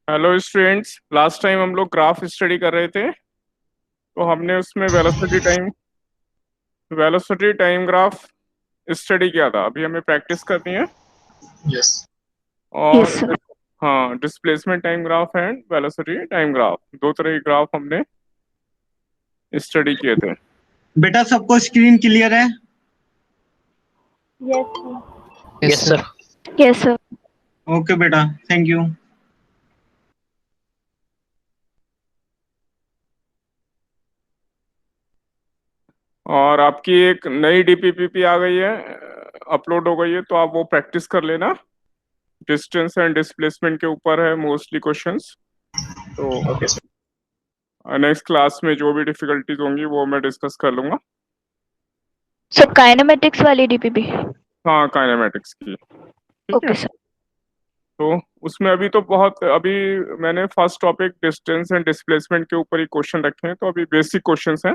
Hello students, last time हम लोग graph study कर रहे थे। तो हमने उसमें वेलोसिटी टाइम ग्राफ स्टडी किया था। अभी हमें प्रैक्टिस करनी है। यस। और यस सर। हाँ, displacement time graph and velocity time graph, दो तरह के ग्राफ हमने स्टडी किए थे। बेटा सबको स्क्रीन क्लियर है? Yes sir. Yes sir. Yes sir. Okay बेटा, थैंक यू। और आपकी एक नई डीपीपीपी आ गई है, अपलोड हो गई है, तो आप वो प्रैक्टिस कर लेना। डिस्टेंस एंड डिस्प्लेसमेंट के ऊपर है मोस्टली क्वेश्चंस। तो ओके सर। नेक्स्ट क्लास में जो भी डिफिकल्टीज होंगी वो मैं डिस्कस कर लूंगा। सर काइनेमेटिक्स वाली डीपीपी। हाँ, काइनेमेटिक्स की। ठीक है। Okay sir. तो उसमें अभी मैंने first topic distance and displacement के ऊपर ही क्वेश्चन रखे हैं, तो अभी बेसिक क्वेश्चंस हैं।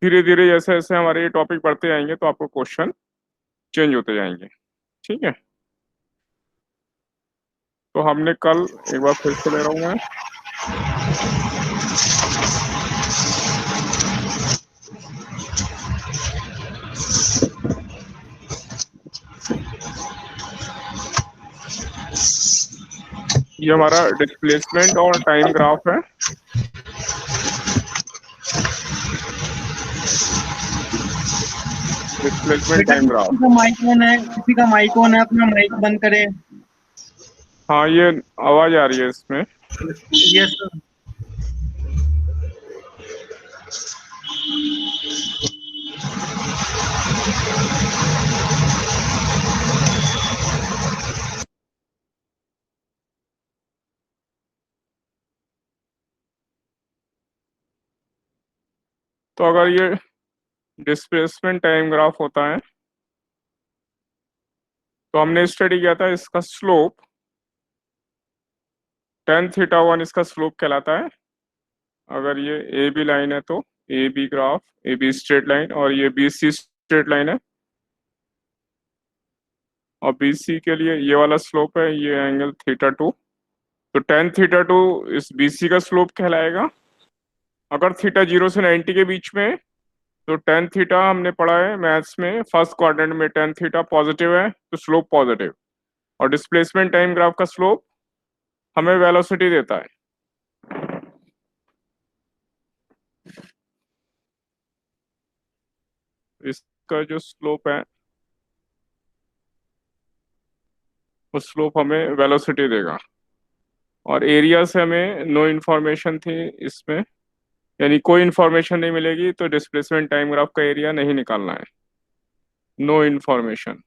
धीरे धीरे जैसे जैसे हमारे ये टॉपिक बढ़ते जाएंगे तो आपको क्वेश्चन चेंज होते जाएंगे। ठीक है। तो हमने कल, एक बार फिर से ले रहा हूँ मैं। ये हमारा डिस्प्लेसमेंट और टाइम ग्राफ है। डिस्प्लेसमेंट बेटा टाइम किसी ग्राफ। का माइक ऑन है, किसी का माइक ऑन है, अपना माइक बंद करे। हाँ, ये आवाज आ रही है इसमें। Yes sir. तो अगर ये डिस्प्लेसमेंट टाइम ग्राफ होता है तो हमने स्टडी किया था इसका स्लोप। tan θ1 इसका स्लोप कहलाता है। अगर ये ए बी लाइन है तो A B graph, A B straight line, और ये बी सी स्ट्रेट लाइन है। और बी सी के लिए ये वाला स्लोप है, ये एंगल θ2। तो tan θ2 इस बी सी का स्लोप कहलाएगा। अगर थीटा 0 से 90 के बीच में है, तो tan θ हमने पढ़ा है मैथ्स में, फर्स्ट क्वाड्रेंट में tan θ पॉजिटिव है तो स्लोप पॉजिटिव। और डिस्प्लेसमेंट टाइम ग्राफ का स्लोप हमें वेलोसिटी देता है। इसका जो स्लोप है वो स्लोप हमें वेलोसिटी देगा। और एरिया से हमें नो इन्फॉर्मेशन थी इसमें, यानी कोई इन्फॉर्मेशन नहीं मिलेगी तो डिस्प्लेसमेंट टाइम ग्राफ का एरिया नहीं निकालना है। No information.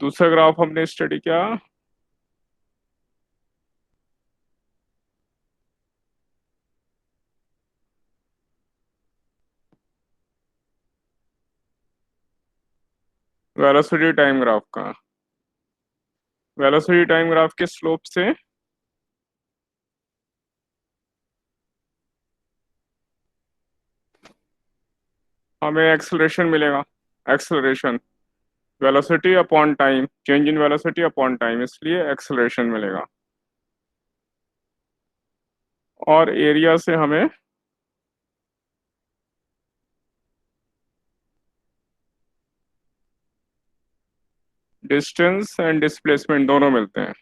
दूसरा ग्राफ हमने स्टडी किया, वेलोसिटी टाइम ग्राफ का। वेलोसिटी टाइम ग्राफ के स्लोप से हमें एक्सेलरेशन मिलेगा। Acceleration, velocity upon time, change in velocity upon time, इसलिए एक्सेलरेशन मिलेगा। और एरिया से हमें डिस्टेंस एंड डिस्प्लेसमेंट दोनों मिलते हैं।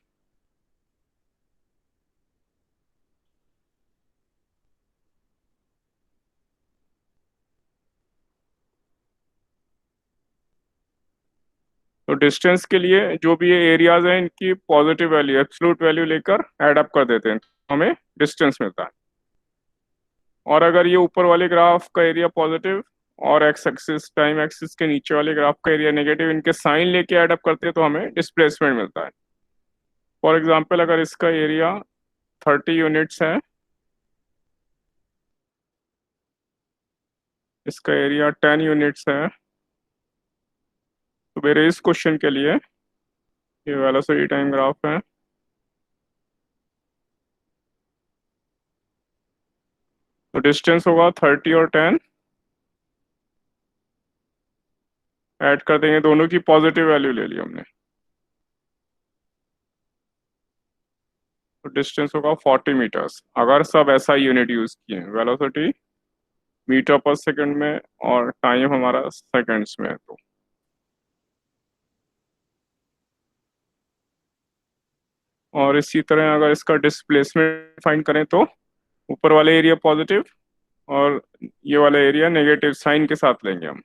तो डिस्टेंस के लिए जो भी ये एरियाज हैं इनकी पॉजिटिव वैल्यू, एब्सोल्यूट वैल्यू लेकर ऐड अप कर देते हैं, तो हमें डिस्टेंस मिलता है। और अगर ये ऊपर वाले ग्राफ का एरिया पॉजिटिव और एक्स एक्सिस, टाइम एक्सिस के नीचे वाले ग्राफ का एरिया नेगेटिव, इनके साइन लेके ऐड अप करते हैं तो हमें डिस्प्लेसमेंट मिलता है। फॉर एग्जांपल, अगर इसका एरिया 30 यूनिट्स है, इसका एरिया 10 यूनिट्स है, तो मेरे इस क्वेश्चन के लिए ये वेलोसिटी टाइम ग्राफ है। तो डिस्टेंस होगा 30 और 10। ऐड कर देंगे, दोनों की पॉजिटिव वैल्यू ले ली हमने, तो डिस्टेंस होगा 40 मीटर्स। अगर सब ऐसा यूनिट यूज किए, वेलोसिटी मीटर पर सेकंड में और टाइम हमारा सेकंड्स में है, तो और इसी तरह अगर इसका डिस्प्लेसमेंट फाइंड करें तो ऊपर वाले एरिया पॉजिटिव और ये वाला एरिया नेगेटिव साइन के साथ लेंगे हम।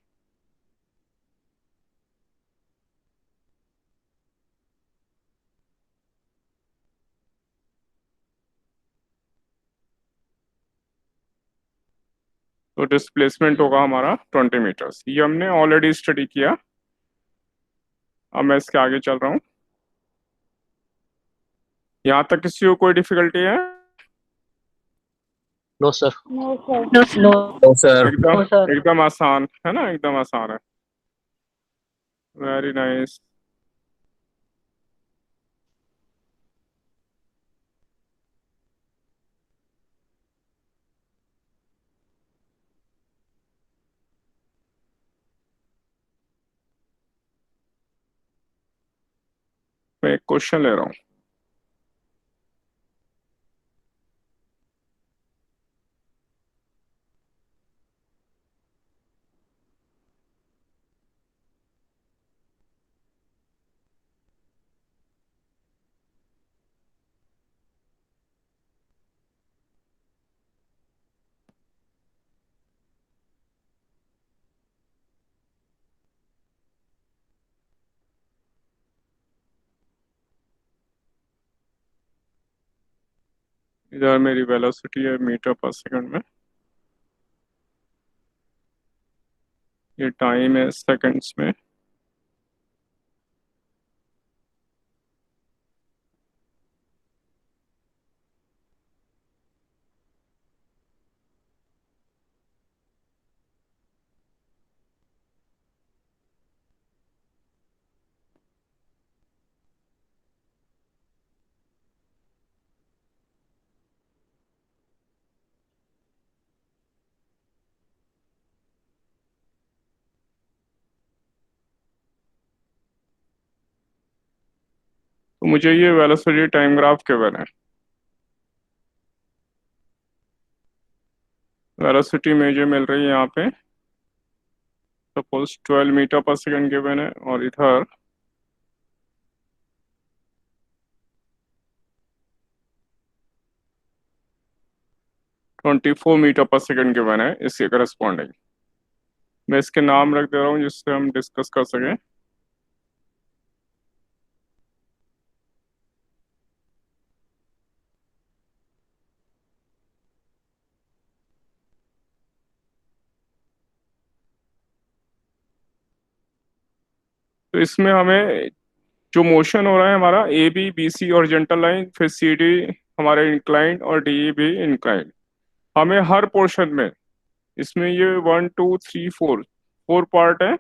तो डिस्प्लेसमेंट होगा हमारा 20 मीटर्स। ये हमने ऑलरेडी स्टडी किया। अब मैं इसके आगे चल रहा हूँ। यहाँ तक किसी को कोई डिफिकल्टी है? No sir. No sir. No sir. एकदम एकदम आसान है ना, एकदम आसान है। Very nice. मैं एक क्वेश्चन ले रहा हूँ। इधर मेरी वेलोसिटी है मीटर पर सेकंड में, ये टाइम है सेकंड्स में। तो मुझे ये वेलोसिटी टाइम ग्राफ गिवन है। वेलोसिटी मुझे मिल रही है यहाँ पे, सपोज 12 मीटर पर सेकंड गिवन है, और इधर 24 मीटर पर सेकंड गिवन है इसके करस्पॉन्डिंग। मैं इसके नाम रख दे रहा हूँ जिससे हम डिस्कस कर सकें। तो इसमें हमें जो मोशन हो रहा है हमारा AB BC हॉरिजॉन्टल लाइन, फिर CD हमारे इंक्लाइंड और DE भी इंक्लाइंड, हमें हर पोर्शन में, इसमें ये 1 2 3 4 4 पार्ट है,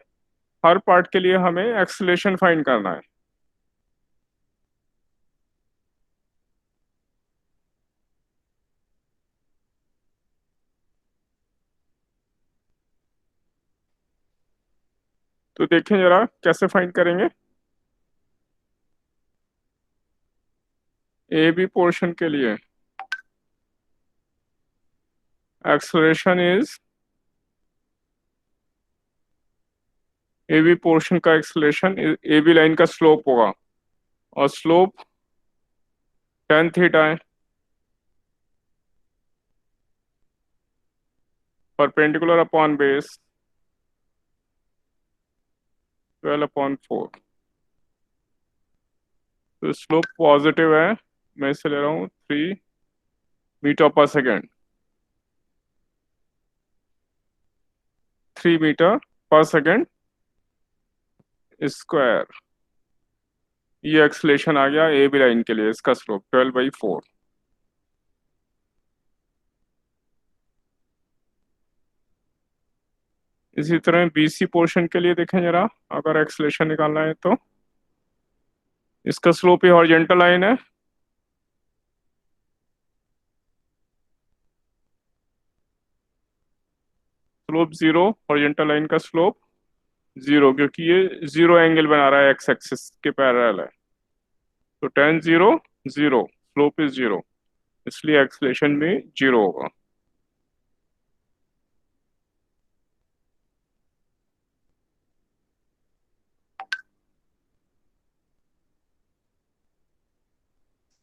हर पार्ट के लिए हमें एक्सेलेरेशन फाइंड करना है। तो देखें जरा कैसे फाइंड करेंगे। AB पोर्शन के लिए एक्सेलरेशन इज, AB पोर्शन का एक्सेलरेशन AB लाइन का स्लोप होगा, और स्लोप tan थीटा है, परपेंडिकुलर अपॉन बेस 12/4। तो स्लोप पॉजिटिव है, मैं इसे ले रहा हूँ 3 मीटर पर सेकेंड, 3 मीटर पर सेकेंड स्क्वायर। ये एक्सलेशन आ गया AB लाइन के लिए, इसका स्लोप 12/4। इसी तरह BC पोर्शन के लिए देखें जरा, अगर एक्सलेशन निकालना है तो इसका स्लोप ये हॉरिजॉन्टल लाइन है, स्लोप 0 हॉरिजॉन्टल लाइन का स्लोप, जीरो, क्योंकि ये जीरो एंगल बना रहा है, एक्स एक्सिस के पैरेलल है। तो tan 0 0, स्लोप इज जीरो, इसलिए एक्सलेशन भी जीरो होगा।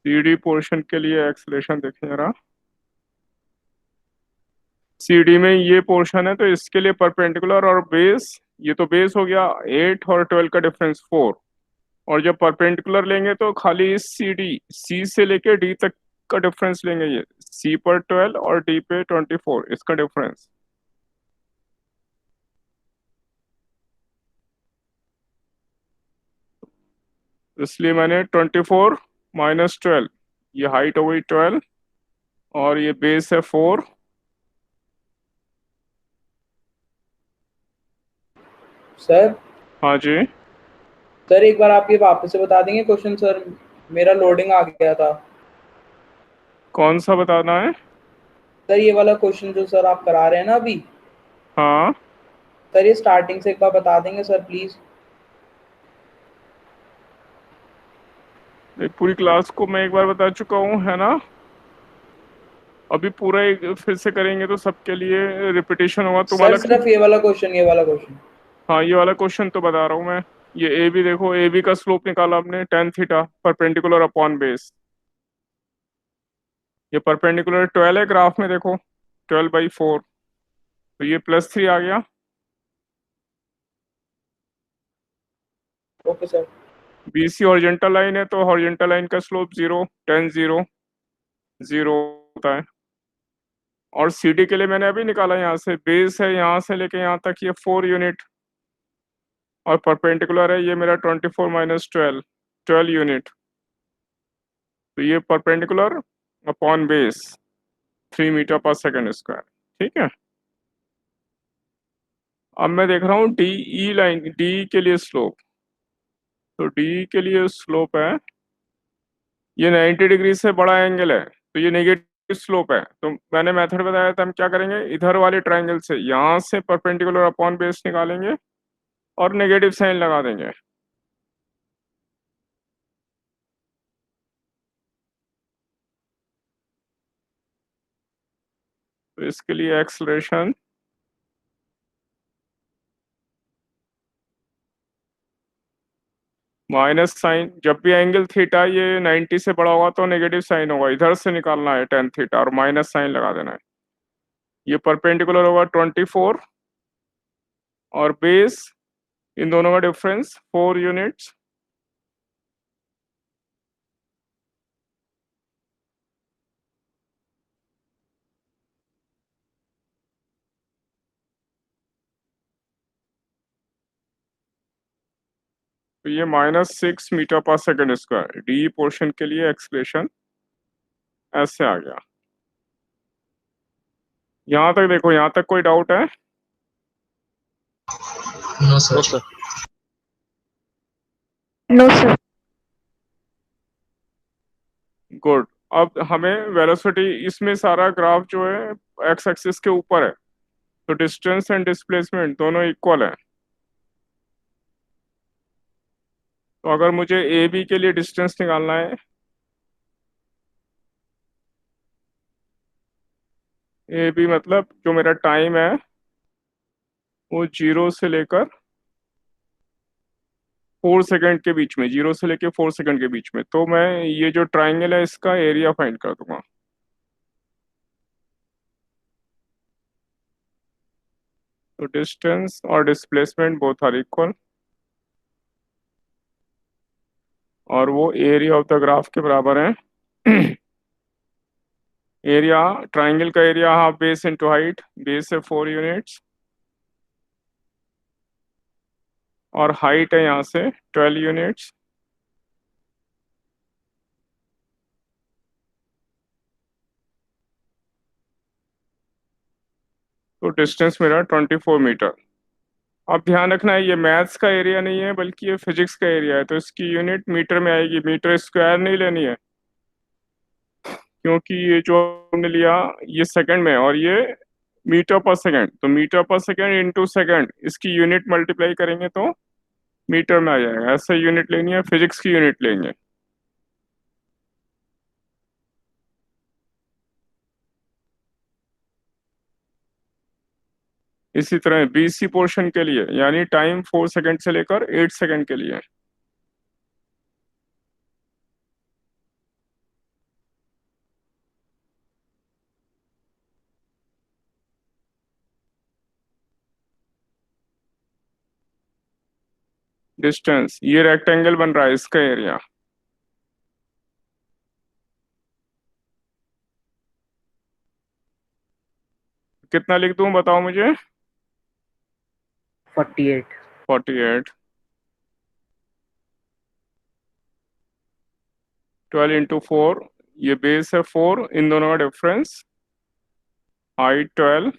CD पोर्शन के लिए एक्सलेशन देखें जरा। CD में ये पोर्शन है तो इसके लिए परपेंडिकुलर और बेस, ये तो बेस हो गया 8 और 12 का डिफरेंस 4, और जब परपेंडिकुलर लेंगे तो खाली इस सी से लेके डी तक का डिफरेंस लेंगे, ये सी पर 12 और डी पे 24, इसका डिफरेंस। इसलिए मैंने 24 माइनस 12, ये हाइट हो गई 12 और ये बेस है 4। सर हाँ जी, सर एक बार आप ये वापस से बता देंगे क्वेश्चन सर, मेरा लोडिंग आ गया था। कौन सा बताना है? सर ये वाला क्वेश्चन जो सर आप करा रहे हैं ना अभी, हाँ, सर ये स्टार्टिंग से एक बार बता देंगे सर प्लीज। ये पूरी क्लास को मैं एक बार बता चुका हूँ, है ना? अभी पूरा एक फिर से करेंगे तो सबके लिए रिपीटेशन होगा सर तुम्हारा। सिर्फ ये वाला क्वेश्चन। हाँ, ये वाला क्वेश्चन तो बता रहा हूँ मैं। ये ए बी देखो, ए बी का स्लोप निकाला हमने tan theta perpendicular upon base. ये परपेंडिकुलर 12 है, ग्राफ में देखो 12/4, तो ये +3 आ गया। Okay sir. BC horizontal line है तो हॉरिजॉन्टल लाइन का स्लोप 0, tan 0 0 होता है। और CD के लिए मैंने अभी निकाला, यहाँ से बेस है, यहाँ से लेके यहाँ तक ये 4 यूनिट, और परपेंडिकुलर है ये मेरा 24 माइनस 12 यूनिट। तो ये परपेंडिकुलर अपॉन बेस 3 मीटर पर सेकेंड स्क्वायर, ठीक है। अब मैं देख रहा हूँ DE लाइन, डी के लिए स्लोप, तो डी के लिए स्लोप है, ये 90 डिग्री से बड़ा एंगल है तो ये नेगेटिव स्लोप है। तो मैंने मेथड बताया था, हम क्या करेंगे, इधर वाले ट्रायंगल से यहाँ से परपेंडिकुलर अपॉन बेस निकालेंगे और नेगेटिव साइन लगा देंगे। तो इसके लिए एक्सलेशन माइनस साइन, जब भी एंगल थीटा ये 90 से बड़ा होगा तो नेगेटिव साइन होगा, इधर से निकालना है tan थीटा और माइनस साइन लगा देना है। ये परपेंडिकुलर होगा 24 और बेस, इन दोनों का डिफरेंस 4 यूनिट्स। तो ये -6 मीटर पर सेकेंड स्क्वायर, डी पोर्शन के लिए एक्सप्रेशन ऐसे आ गया। यहाँ तक देखो, यहाँ तक कोई डाउट है? No sir. No sir. Good. अब हमें वेलोसिटी, इसमें सारा ग्राफ जो है एक्स एक्सिस के ऊपर है, तो डिस्टेंस एंड डिस्प्लेसमेंट दोनों इक्वल है। तो अगर मुझे ए बी के लिए डिस्टेंस निकालना है, ए बी मतलब जो मेरा टाइम है वो 0 से लेकर 4 सेकंड के बीच में, 0 से लेकर 4 सेकंड के बीच में, तो मैं ये जो ट्राइंगल है इसका एरिया फाइंड कर दूंगा। तो डिस्टेंस और डिस्प्लेसमेंट बोथ आर इक्वल, और वो एरिया ऑफ द ग्राफ के बराबर है। एरिया, ट्राइंगल का area half base into height, base है 4 यूनिट्स और हाइट है यहाँ से 12 यूनिट्स। तो डिस्टेंस मेरा 24 मीटर। अब ध्यान रखना है, ये मैथ्स का एरिया नहीं है बल्कि ये फिजिक्स का एरिया है, तो इसकी यूनिट मीटर में आएगी, मीटर स्क्वायर नहीं लेनी है, क्योंकि ये जो हमने लिया ये सेकंड में और ये मीटर पर सेकेंड, तो मीटर पर सेकेंड इंटू सेकेंड, इसकी यूनिट मल्टीप्लाई करेंगे तो मीटर में आ जाएगा। ऐसे यूनिट लेनी है, फिजिक्स की यूनिट लेंगे। इसी तरह बीसी पोर्शन के लिए, यानी टाइम 4 सेकेंड से लेकर 8 सेकेंड के लिए, डिस्टेंस, ये रेक्टेंगल बन रहा है, इसका एरिया कितना लिख दूं, बताओ मुझे। 48। 48, 12 इंटू 4, ये बेस है 4, इन दोनों का डिफरेंस हाइट 12,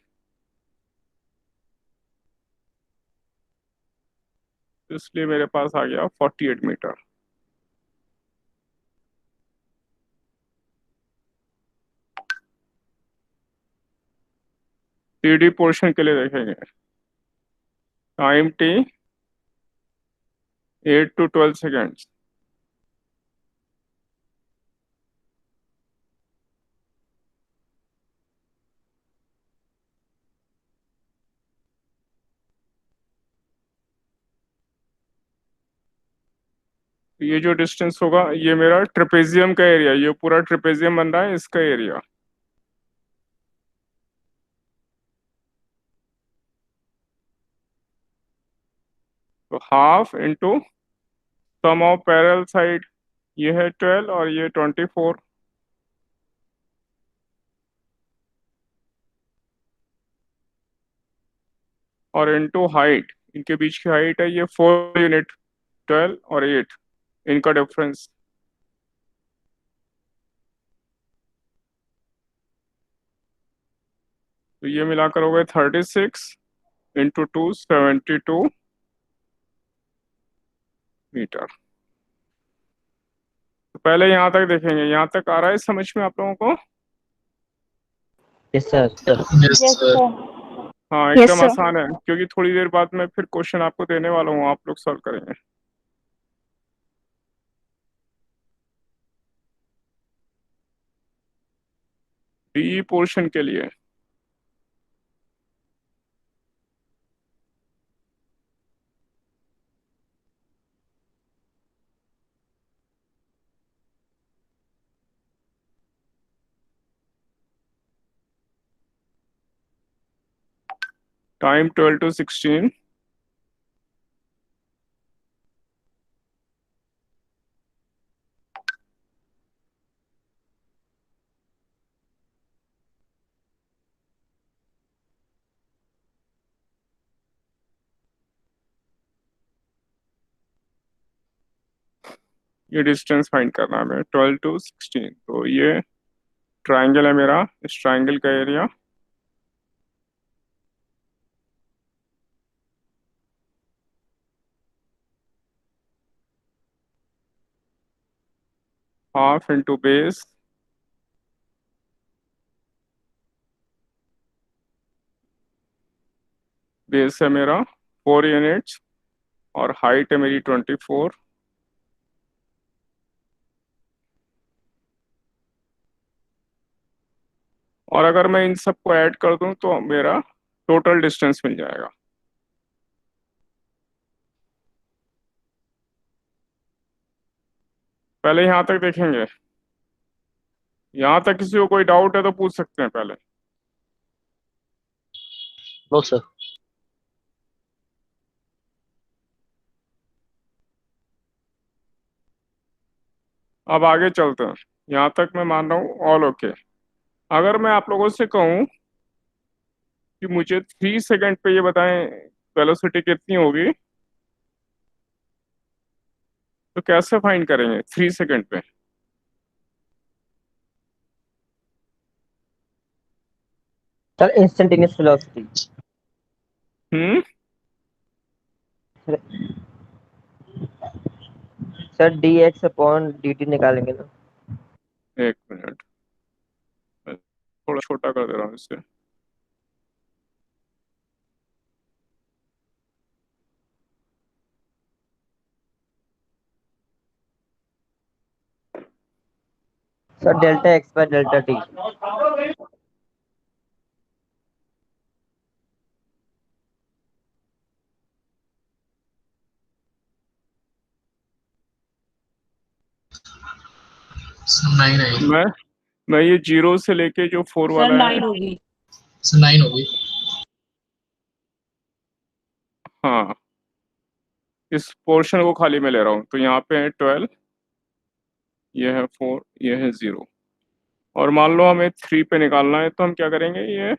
इसलिए मेरे पास आ गया 48 मीटर। टीडी पोर्शन के लिए देखेंगे, टाइम टी 8 to 12 सेकेंड्स, ये जो डिस्टेंस होगा ये मेरा ट्रेपेजियम का एरिया, ये पूरा ट्रेपेजियम बन रहा है, इसका एरिया। तो half into sum of parallel side, ये है 12 और ये 24, और इंटू हाइट, इनके बीच की हाइट है ये 4 यूनिट, 12 और 8, इनका डिफरेंस। तो ये मिलाकर हो गए 36 इंटू 2 72 मीटर। तो पहले यहाँ तक देखेंगे, यहाँ तक आ रहा है समझ में आप लोगों को? Yes sir. Yes, sir. हाँ Yes, एकदम sir. आसान है, क्योंकि थोड़ी देर बाद मैं फिर क्वेश्चन आपको देने वाला हूँ, आप लोग सॉल्व करेंगे। डी पोर्शन के लिए टाइम 12 to 16, ये डिस्टेंस फाइंड करना है हमें, 12 to 16। तो ये ट्राइंगल है मेरा, इस ट्राइंगल का area half into base, base है मेरा 4 यूनिट्स और हाइट है मेरी 24, और अगर मैं इन सबको ऐड कर दूं तो मेरा टोटल डिस्टेंस मिल जाएगा। पहले यहाँ तक देखेंगे, यहाँ तक किसी को कोई डाउट है तो पूछ सकते हैं पहले। No sir. अब आगे चलते हैं, यहाँ तक मैं मान रहा हूँ ऑल ओके। अगर मैं आप लोगों से कहूँ कि मुझे 3 सेकंड पे ये बताएं वेलोसिटी कितनी होगी, तो कैसे फाइंड करेंगे 3 सेकंड पे? Sir instantaneous velocity. Sir dx/dt निकालेंगे ना। एक मिनट, मैं थोड़ा छोटा कर दे रहा हूँ इससे। Sir delta x by delta T. Sir 9 आई। मैं ये 0 से लेके जो 4 वाला है, 9 होगी। सर 9 होगी। हाँ, इस पोर्शन को खाली मैं ले रहा हूँ। तो यहाँ पे है 12, ये है 4, ये है 0, और मान लो हमें 3 पे निकालना है, तो हम क्या करेंगे, ये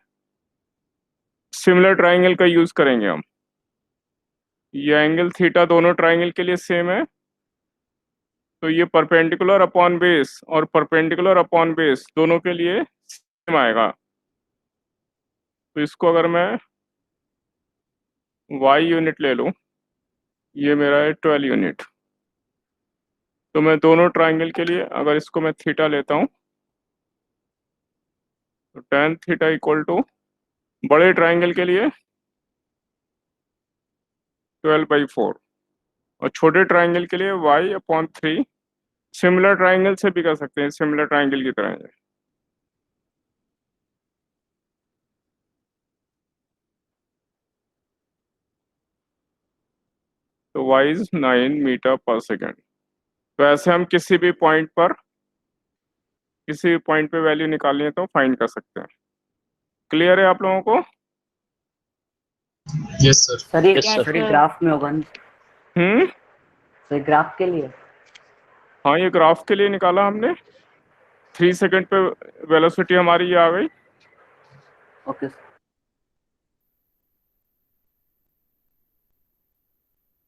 सिमिलर ट्राइंगल का यूज करेंगे हम। ये एंगल थीटा दोनों ट्राइंगल के लिए सेम है, तो ये परपेंडिकुलर अपॉन बेस और परपेंडिकुलर अपॉन बेस दोनों के लिए सेम आएगा। तो इसको अगर मैं y यूनिट ले लूँ, ये मेरा है 12 यूनिट। तो मैं दोनों ट्राइंगल के लिए अगर इसको मैं थीटा लेता हूँ, तो tan थीटा इक्वल टू बड़े ट्राइंगल के लिए 12/4 और छोटे ट्राइंगल के लिए y/3। सिमिलर ट्राइंगल से भी कर सकते हैं, सिमिलर ट्राइंगल की तरह है। तो y इज 9 मीटर पर सेकेंड। तो ऐसे हम किसी भी पॉइंट पे वैल्यू निकालनी है तो फाइंड कर सकते हैं। क्लियर है आप लोगों को? Yes sir. सर ये Yes, सर ये sir. ग्राफ में होगा ना? हम्म, सर ग्राफ के लिए। हाँ, ये ग्राफ के लिए निकाला हमने। 3 सेकंड पे वेलोसिटी हमारी ये आ गई। ओके।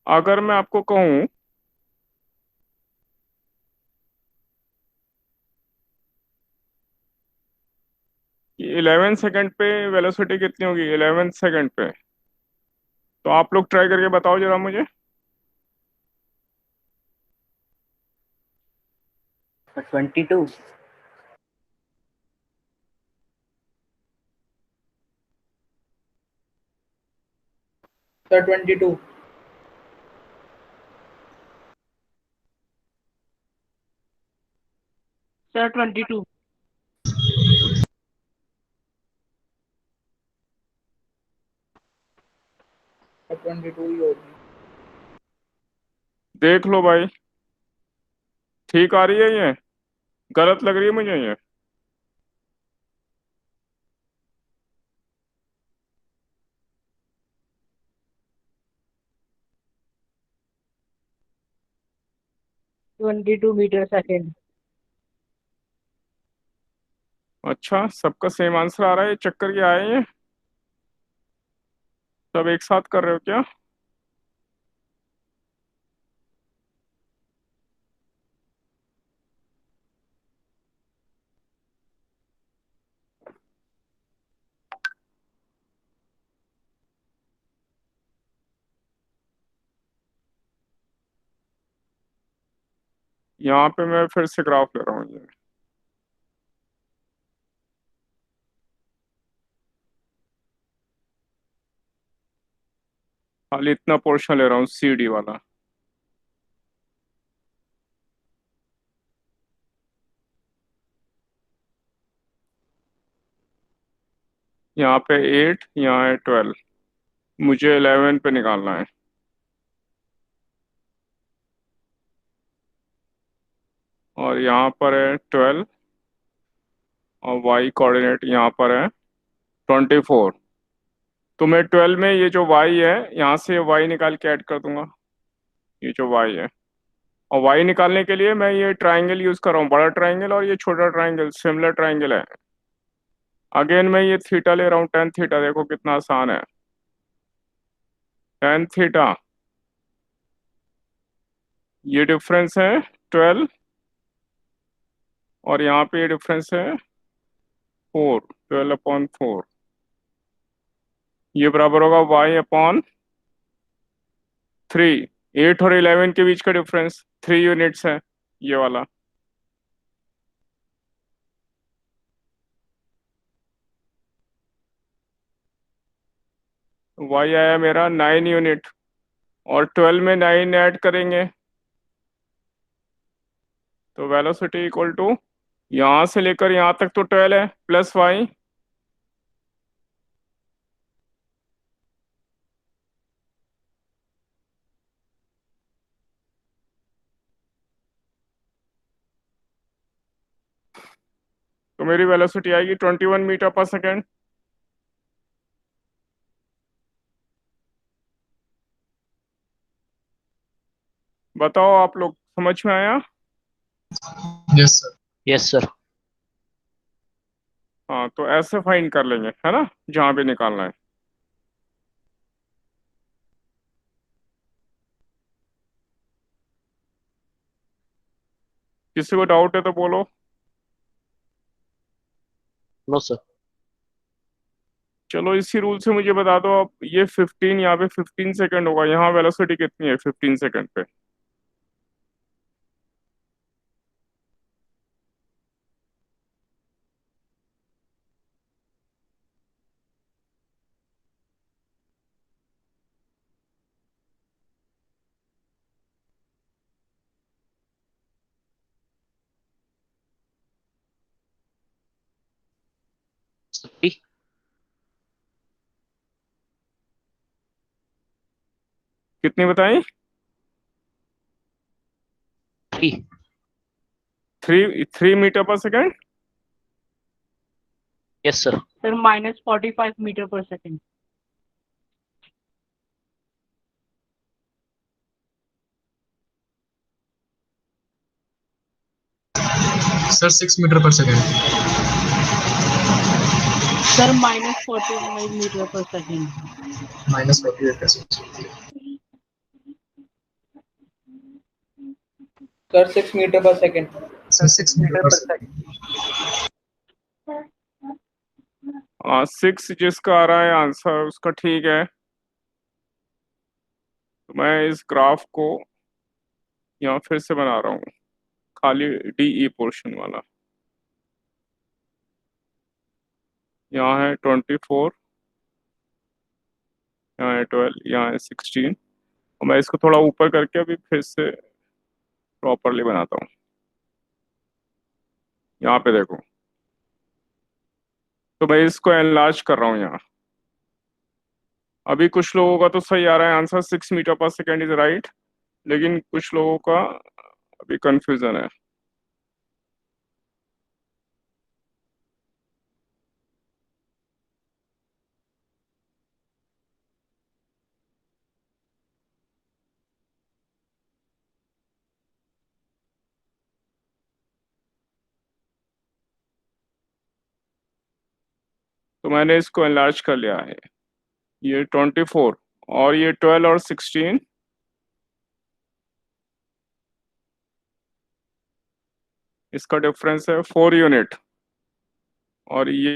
अगर मैं आपको कहूँ कि 11 सेकंड पे वेलोसिटी कितनी होगी, 11 सेकंड पे, तो आप लोग ट्राई करके बताओ जरा मुझे। 22। सर 22। Sir, 22. सर 22 ही होगी। देख लो भाई, ठीक आ रही है ये, गलत लग रही है मुझे ये? $22 meter second. अच्छा, सबका सेम आंसर आ रहा है? ये चक्कर क्या है ये, सब एक साथ कर रहे हो क्या? यहाँ पे मैं फिर से ग्राफ ले रहा हूँ ये। खाली इतना पोर्शन ले रहा हूँ CD वाला। यहाँ पे 8, यहाँ है 12, मुझे 11 पे निकालना है। और यहाँ पर है 12 और y कोऑर्डिनेट यहाँ पर है 24। तो मैं 12 में ये जो y है, यहाँ से y निकाल के ऐड कर दूंगा, ये जो y है। और y निकालने के लिए मैं ये ट्राइंगल यूज कर रहा हूँ, बड़ा ट्राइंगल और ये छोटा ट्राइंगल, सिमिलर ट्राइंगल है। अगेन मैं ये थीटा ले रहा हूँ, tan थीटा, देखो कितना आसान है। tan थीटा, ये डिफरेंस है 12 और यहाँ पे ये डिफरेंस है 4, 12/4। ये बराबर होगा y/3। 8 और 11 के बीच का डिफरेंस 3 यूनिट्स है, ये वाला। y आया मेरा 9 यूनिट, और 12 में 9 ऐड करेंगे तो वेलोसिटी इक्वल टू यहां से लेकर यहां तक तो 12 है प्लस वाई, तो मेरी वेलोसिटी आएगी 21 मीटर पर सेकेंड। बताओ आप लोग, समझ में आया? Yes, sir. Yes sir. हाँ, तो ऐसे फाइंड कर लेंगे, है ना, जहां भी निकालना है। किसी को डाउट है तो बोलो। No sir. चलो इसी रूल से मुझे बता दो अब, ये 15 यहाँ पे 15 सेकंड होगा, यहाँ वेलोसिटी कितनी है 15 सेकंड पे? कितनी बताई? 3। 3 मीटर पर second. Yes sir. Sir, minus 45 meter per second. Sir, 6 meter per second. Sir, minus 45 meter per second. Minus 48%. Sir 6 metre पर second. Sir, 6 meter per second. 6 जिसका आ रहा है आंसर उसका ठीक है। तो मैं इस ग्राफ को यहाँ फिर से बना रहा हूँ, खाली डीई पोर्शन वाला। यहाँ है 24, यहाँ है 12, यहाँ है 16, और मैं इसको थोड़ा ऊपर करके अभी फिर से प्रॉपरली बनाता हूँ। यहाँ पे देखो, तो मैं इसको एनलार्ज कर रहा हूँ यहाँ। अभी कुछ लोगों का तो सही आ रहा है आंसर, 6 मीटर पर सेकेंड इज राइट, लेकिन कुछ लोगों का अभी कंफ्यूजन है। तो मैंने इसको एनलार्ज कर लिया है। ये 24 और ये 12 और 16, इसका डिफरेंस है 4 यूनिट, और ये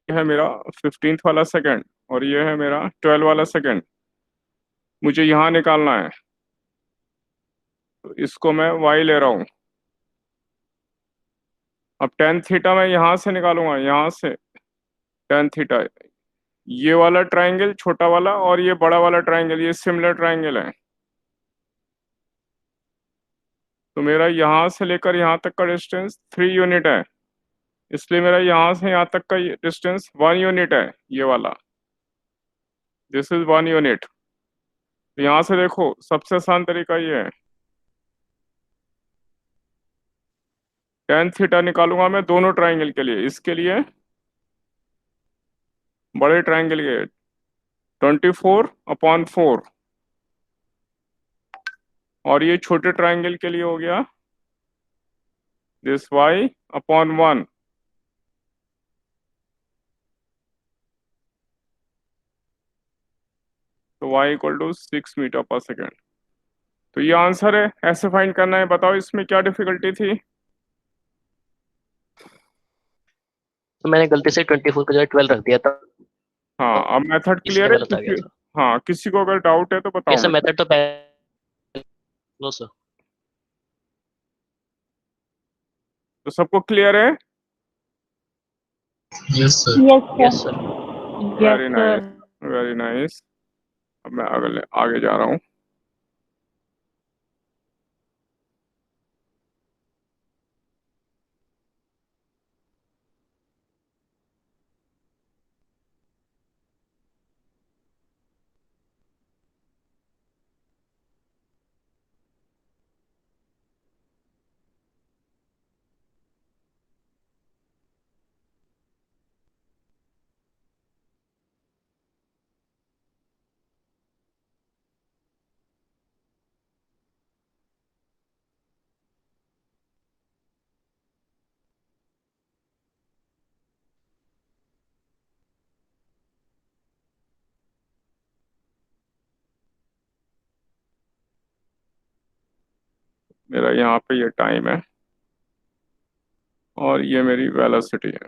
है मेरा 15th वाला सेकंड, और ये है मेरा 12 वाला सेकंड। मुझे यहाँ निकालना है, तो इसको मैं y ले रहा हूँ। अब tan थीटा मैं यहाँ से निकालूंगा, यहाँ से tan थीटा, ये वाला ट्राइंगल छोटा वाला और ये बड़ा वाला ट्राइंगल, ये सिमिलर ट्राइंगल है। तो मेरा यहाँ से लेकर यहाँ तक का डिस्टेंस 3 यूनिट है, इसलिए मेरा यहाँ से यहाँ तक का डिस्टेंस 1 यूनिट है, ये वाला, दिस इज 1 यूनिट। तो यहाँ से देखो, सबसे आसान तरीका ये है, tan थीटा निकालूंगा मैं दोनों ट्राइंगल के लिए। इसके लिए बड़े ट्राइंगल के 24/4, और ये छोटे ट्राइंगल के लिए हो गया दिस y/1। तो y इक्वल टू 6 मीटर पर सेकेंड। तो ये आंसर है, ऐसे फाइंड करना है। बताओ इसमें क्या डिफिकल्टी थी? तो मैंने गलती से 24 की जगह 12 रख दिया था, हाँ, अब मेथड इसलिए क्लियर है गलत आ गया किसी? सर। हाँ, किसी को अगर डाउट है तो बताओ ये सर मुझे। मेथड तो पहले। No sir. तो सबको क्लियर है? Yes, sir. Yes, sir. Yes sir. Yes, very sir. Nice, very nice. अब मैं अगले आगे जा रहा हूँ। मेरा यहाँ पे ये टाइम है और ये मेरी वेलोसिटी है।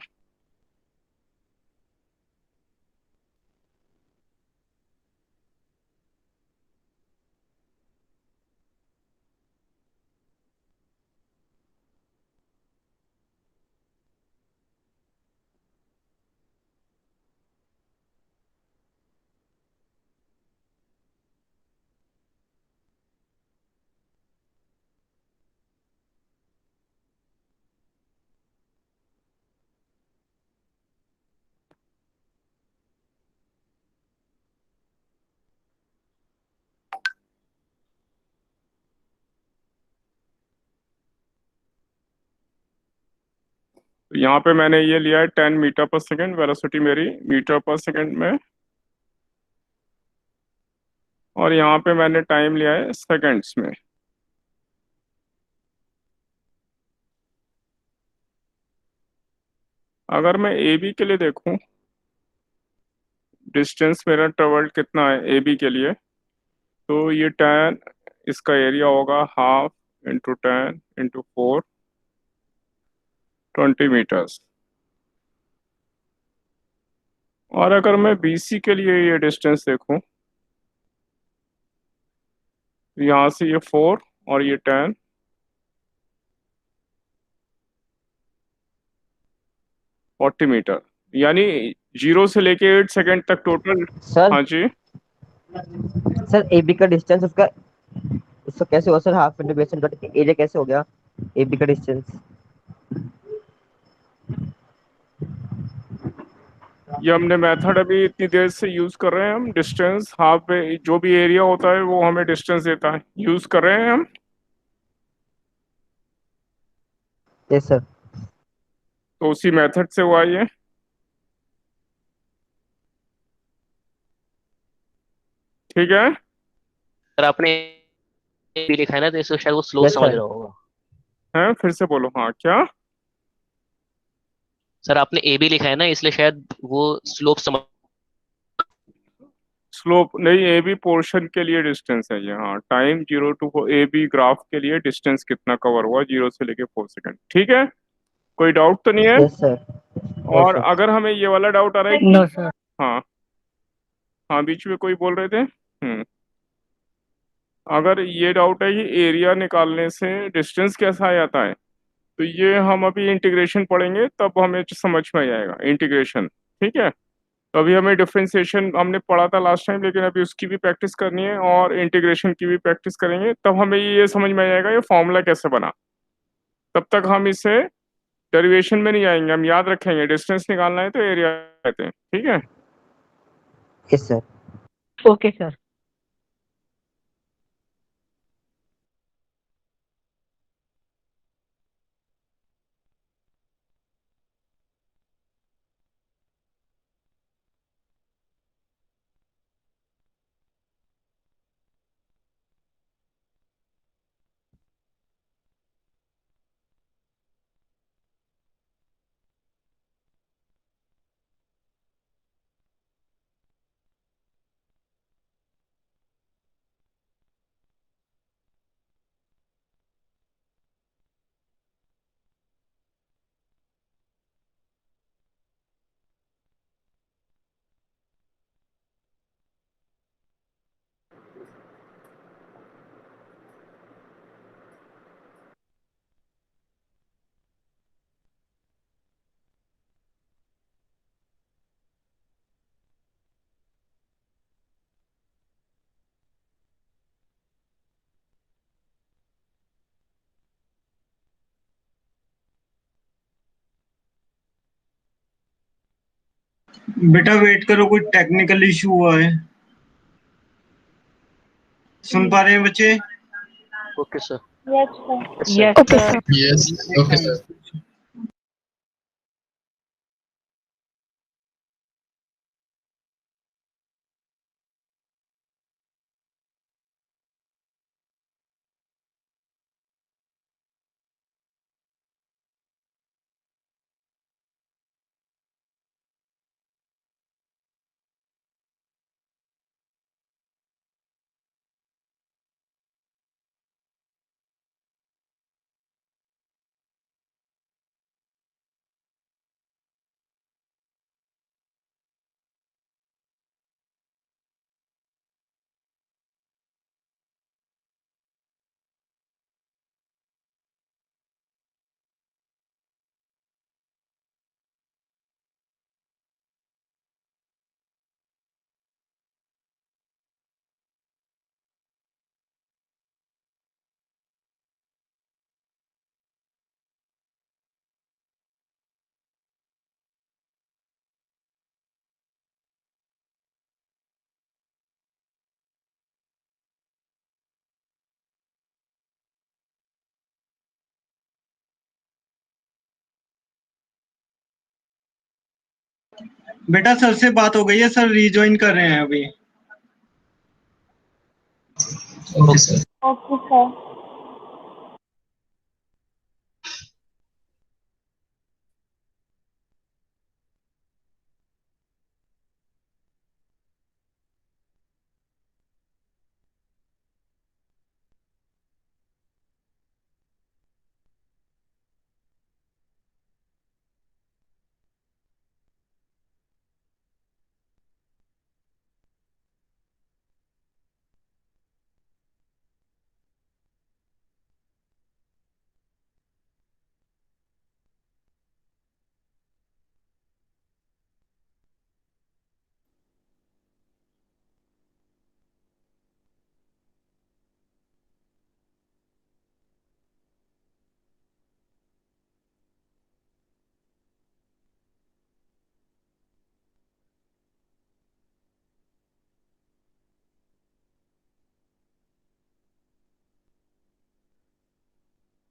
तो यहाँ पे मैंने ये लिया है 10 मीटर पर सेकेंड, वेलोसिटी मेरी मीटर पर सेकेंड में, और यहाँ पे मैंने टाइम लिया है सेकेंड्स में। अगर मैं ए बी के लिए देखूं, डिस्टेंस मेरा ट्रेवल कितना है ए बी के लिए, तो ये 10, इसका एरिया होगा हाफ इंटू 10 इंटू 4, 20 मीटर्स। और अगर मैं बी सी के लिए ये डिस्टेंस देखूं, तो यहाँ से ये 4 और ये 10, 40 मीटर, यानी 0 से लेके 8 सेकेंड तक टोटल। सर हाँ जी। सर एबी का डिस्टेंस उसका उसका कैसे हुआ sir? Half into base cut area कैसे हो गया एबी का डिस्टेंस? ये हमने मेथड अभी इतनी देर से यूज कर रहे हैं हम, डिस्टेंस हाफ पे जो भी एरिया होता है वो हमें डिस्टेंस देता है, यूज कर रहे हैं हम। Yes sir. तो उसी मेथड से हुआ ये। ठीक है। सर आपने भी लिखा है ना, तो इसको शायद वो स्लोप यस समझ सर। रहा होगा। हैं, फिर से बोलो। हाँ, क्या? सर आपने ए बी लिखा है ना, इसलिए शायद वो स्लोप समझ। स्लोप नहीं, ए बी पोर्शन के लिए डिस्टेंस है ये। हाँ, time 0 to A B graph के लिए डिस्टेंस कितना कवर हुआ 0 से लेके 4 सेकेंड। ठीक है, कोई डाउट तो नहीं है? Yes sir. नो और सर। अगर हमें ये वाला डाउट आ रहा है कि No, sir. हाँ, हाँ, बीच में कोई बोल रहे थे। अगर ये डाउट है कि एरिया निकालने से डिस्टेंस कैसा आ जाता है, तो ये हम अभी इंटीग्रेशन पढ़ेंगे तब हमें समझ में आ जाएगा इंटीग्रेशन। ठीक है। तो अभी हमें डिफरेंशिएशन हमने पढ़ा था लास्ट टाइम, लेकिन अभी उसकी भी प्रैक्टिस करनी है और इंटीग्रेशन की भी प्रैक्टिस करेंगे, तब हमें ये समझ में आ जाएगा ये फॉर्मूला कैसे बना। तब तक हम इसे डेरिवेशन में नहीं जाएंगे, हम याद रखेंगे डिस्टेंस निकालना है तो एरिया कहते हैं। ठीक है। Yes sir. Okay, sir. बेटा वेट करो, कोई टेक्निकल इशू हुआ है। सुन पा रहे हैं बच्चे? Okay sir. Yes, okay sir. Sir. Yes okay sir. बेटा सर से बात हो गई है, सर रिज्वाइन कर रहे हैं अभी। Okay sir. Okay sir.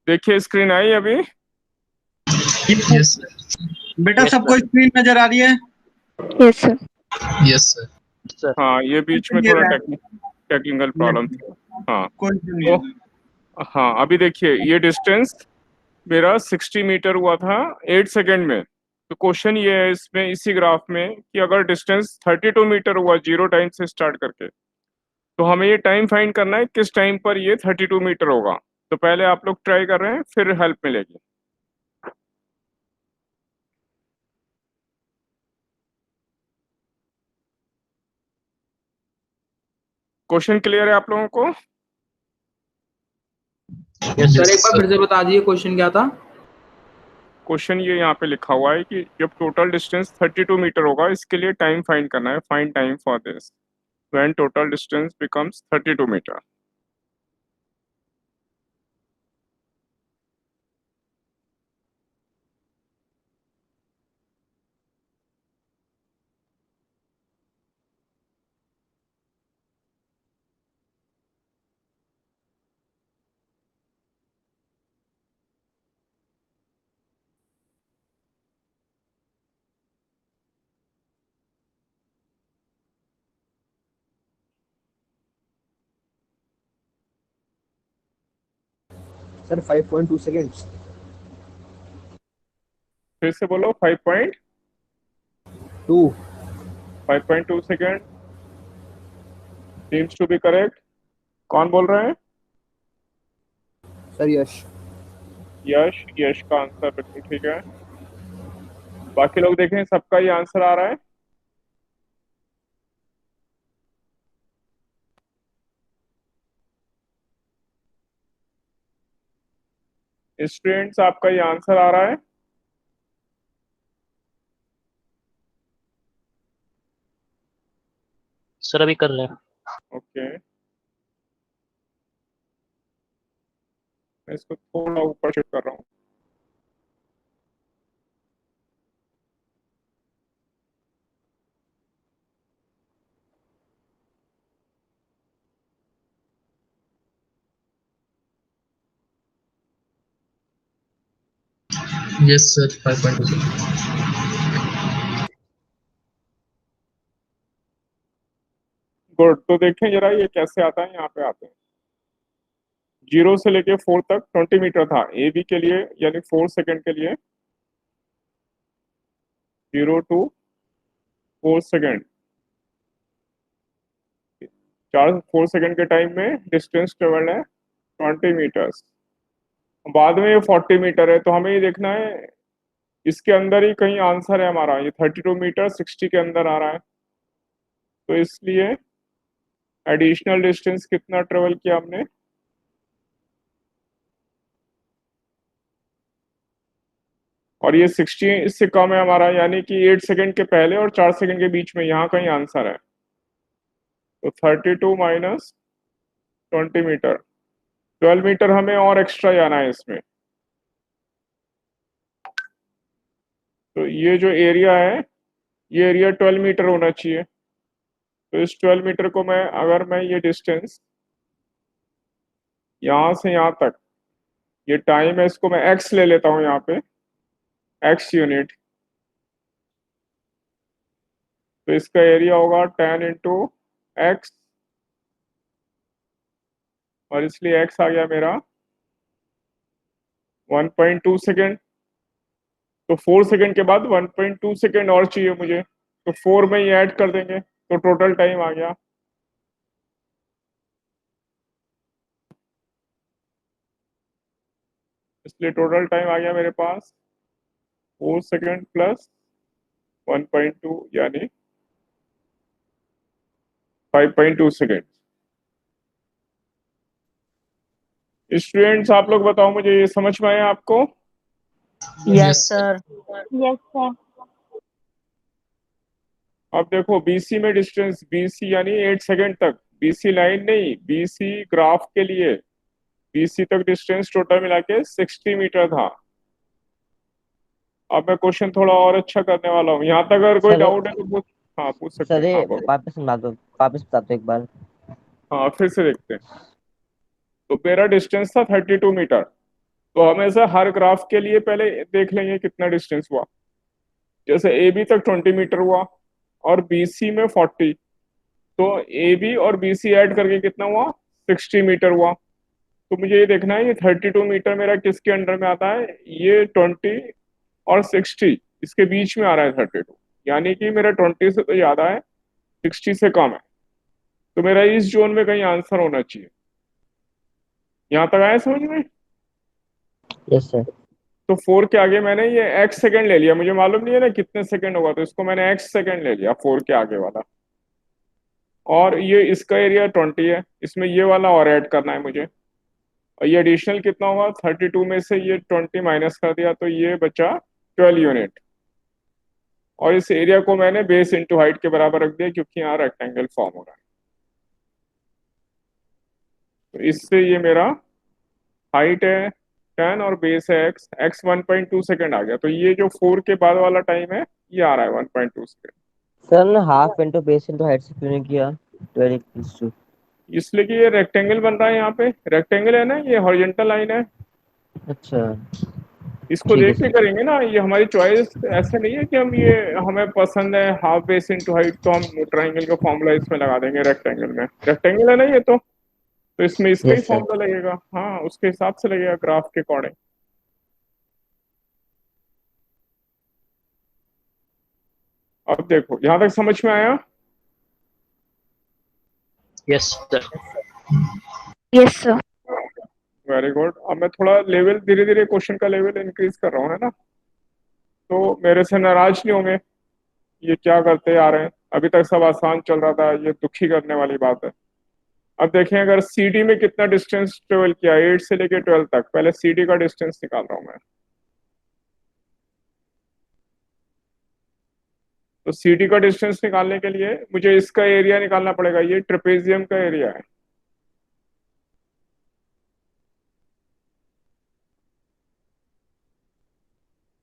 देखिए स्क्रीन आई अभी? Yes sir. बेटा Yes, सबको sir. स्क्रीन नजर आ रही है? Yes, sir. Yes sir. Sir हाँ, ये बीच में ये थोड़ा रहा। टेक्निकल प्रॉब्लम थी। हाँ कोई इशू नहीं तो है। हाँ, अभी देखिए ये डिस्टेंस मेरा 60 मीटर हुआ था 8 सेकेंड में। तो क्वेश्चन ये है इसमें, इसी ग्राफ में, कि अगर डिस्टेंस 32 मीटर हुआ 0 टाइम से स्टार्ट करके, तो हमें ये टाइम फाइंड करना है किस टाइम पर ये 32 मीटर होगा। तो पहले आप लोग ट्राई कर रहे हैं, फिर हेल्प मिलेगी। क्वेश्चन क्लियर है आप लोगों को? Yes sir sir. एक बार फिर से बता दीजिए क्वेश्चन क्या था? क्वेश्चन ये यहाँ पे लिखा हुआ है कि जब टोटल डिस्टेंस 32 मीटर होगा, इसके लिए टाइम फाइंड करना है, find time for this when total distance becomes 32 metre. Sir 5.2 seconds. फिर से बोलो। 2। 5.2 second seems to be correct. कौन बोल रहे हैं? सर यश। यश। यश का आंसर बिल्कुल ठीक है। बाकी लोग देखें, सबका ही आंसर आ रहा है। स्टूडेंट्स, आपका ये आंसर आ रहा है? सर अभी कर रहे हैं। ओके, मैं इसको थोड़ा ऊपर शिफ्ट कर रहा हूँ। Yes sir 5.2 sir. गुड। तो देखें जरा ये कैसे आता है। यहाँ पे आते हैं, 0 से लेके 4 तक 20 मीटर था ए बी के लिए, यानी 4 सेकेंड के लिए। 0 टू 4 सेकेंड, 4 सेकेंड के टाइम में डिस्टेंस ट्रेवल्ड है 20 मीटर्स। बाद में ये 40 मीटर है, तो हमें ये देखना है इसके अंदर ही कहीं आंसर है हमारा। ये 32 मीटर 60 के अंदर आ रहा है, तो इसलिए एडिशनल डिस्टेंस कितना ट्रेवल किया हमने? और ये 60 इससे कम है हमारा, यानी कि 8 सेकेंड के पहले और 4 सेकेंड के बीच में यहाँ कहीं आंसर है। तो 32 माइनस 20 मीटर, 12 मीटर हमें और एक्स्ट्रा जाना है इसमें। तो ये जो एरिया है, ये एरिया 12 मीटर होना चाहिए। तो इस 12 मीटर को मैं, अगर मैं ये डिस्टेंस यहाँ से यहाँ तक, ये टाइम है, इसको मैं एक्स ले लेता हूँ यहाँ पे, एक्स यूनिट। तो इसका एरिया होगा 10 इंटू एक्स, और इसलिए एक्स आ गया मेरा 1.2 सेकेंड। तो 4 सेकेंड के बाद 1.2 सेकेंड और चाहिए मुझे, तो 4 में ही ऐड कर देंगे, तो टोटल टाइम आ गया। इसलिए टोटल टाइम आ गया मेरे पास 4 सेकेंड प्लस 1.2 यानी 5.2 सेकेंड। स्टूडेंट्स आप लोग बताओ मुझे, ये समझ में आया आपको? Yes, sir. Yes, sir. अब देखो बीसी में डिस्टेंस, बीसी यानी 8 सेकेंड तक, बीसी लाइन नहीं, बीसी ग्राफ के लिए बीसी तक डिस्टेंस टोटल मिला के 60 मीटर था। अब मैं क्वेश्चन थोड़ा और अच्छा करने वाला हूँ, यहाँ तक अगर कोई सर, डाउट है तो पूछ, हाँ पूछ सकते सर हैं। ये हाँ बोलो। वापस बता दो एक बार। हाँ फिर से देखते हैं। तो मेरा डिस्टेंस था 32 मीटर, तो हमेशा हर ग्राफ के लिए पहले देख लेंगे कितना डिस्टेंस हुआ। जैसे ए बी तक 20 मीटर हुआ और बी सी में 40, तो ए बी और बी सी ऐड करके कितना हुआ, 60 मीटर हुआ। तो मुझे ये देखना है ये 32 मीटर मेरा किसके अंडर में आता है, ये 20 और 60 इसके बीच में आ रहा है 32, यानी कि मेरा 20 से तो ज्यादा है, 60 से कम है, तो मेरा इस जोन में कहीं आंसर होना चाहिए। यहाँ तक आया समझ में? Yes sir. तो 4 के आगे मैंने ये x सेकंड ले लिया, मुझे मालूम नहीं है ना कितने सेकंड होगा, तो इसको मैंने x सेकंड ले लिया 4 के आगे वाला। और ये इसका एरिया 20 है, इसमें ये वाला और ऐड करना है मुझे, और ये एडिशनल कितना होगा, 32 में से ये 20 माइनस कर दिया तो ये बचा 12 यूनिट। और इस एरिया को मैंने बेस इंटू हाइट के बराबर रख दिया क्योंकि यहाँ रेक्टेंगल फॉर्म हो रहा है। तो इससे ये मेरा हाइट है 10 और बेस है x 1.2 सेकेंड आ गया। तो ये जो 4 के बाद वाला टाइम है ये आ रहा है 1.2 सेकेंड। सर ने half into base into height से क्यों नहीं किया 12 इसलिए कि ये रेक्टेंगल बन रहा है, यहाँ पे रेक्टेंगल है ना, ये हॉरिजॉन्टल लाइन है, अच्छा इसको ठीक है देख के सर। करेंगे ना, ये हमारी चॉइस ऐसे नहीं है कि हम ये हमें पसंद है हाफ बेस इंटू हाइट तो हम ट्राइंगल का फॉर्मूला इसमें लगा देंगे रेक्टेंगल में, रेक्टेंगल है ना ये तो इसमें इसका ही यस सर। फॉर्मूला लगेगा, हाँ उसके हिसाब से लगेगा ग्राफ के अकॉर्डिंग। अब देखो यहाँ तक समझ में आया? Yes, sir. Yes, sir. Very good. अब मैं थोड़ा लेवल धीरे धीरे क्वेश्चन का लेवल इंक्रीज कर रहा हूँ, है ना, तो मेरे से नाराज नहीं होंगे, ये क्या करते आ रहे हैं, अभी तक सब आसान चल रहा था, ये दुखी करने वाली बात है। अब देखें अगर सीडी में कितना डिस्टेंस ट्रेवल किया 8 से लेके 12 तक, पहले सीडी का डिस्टेंस निकाल रहा हूं मैं। तो सीडी का डिस्टेंस निकालने के लिए मुझे इसका एरिया निकालना पड़ेगा, ये ट्रेपेजियम का एरिया है।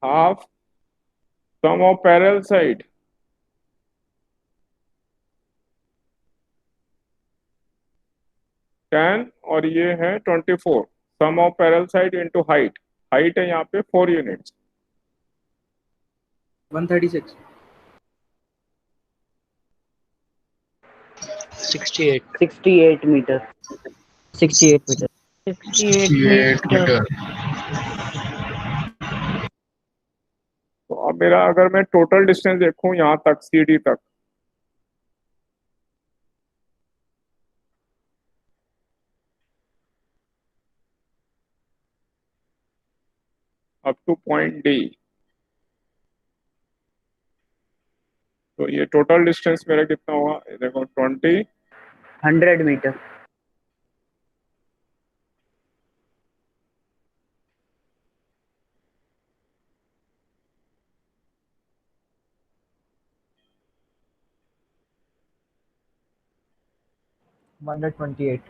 Half sum of parallel side ten और ये है 24, sum of parallel side into height, height है यहाँ पे 4 यूनिट्स, 136 68. 68 metre 68 metre. 68 मीटर। तो अब मेरा अगर मैं टोटल डिस्टेंस देखूं यहाँ तक सीडी तक, अप टू पॉइंट डी, तो ये टोटल डिस्टेंस मेरा कितना हुआ, ये देखो 20 100 मीटर 128।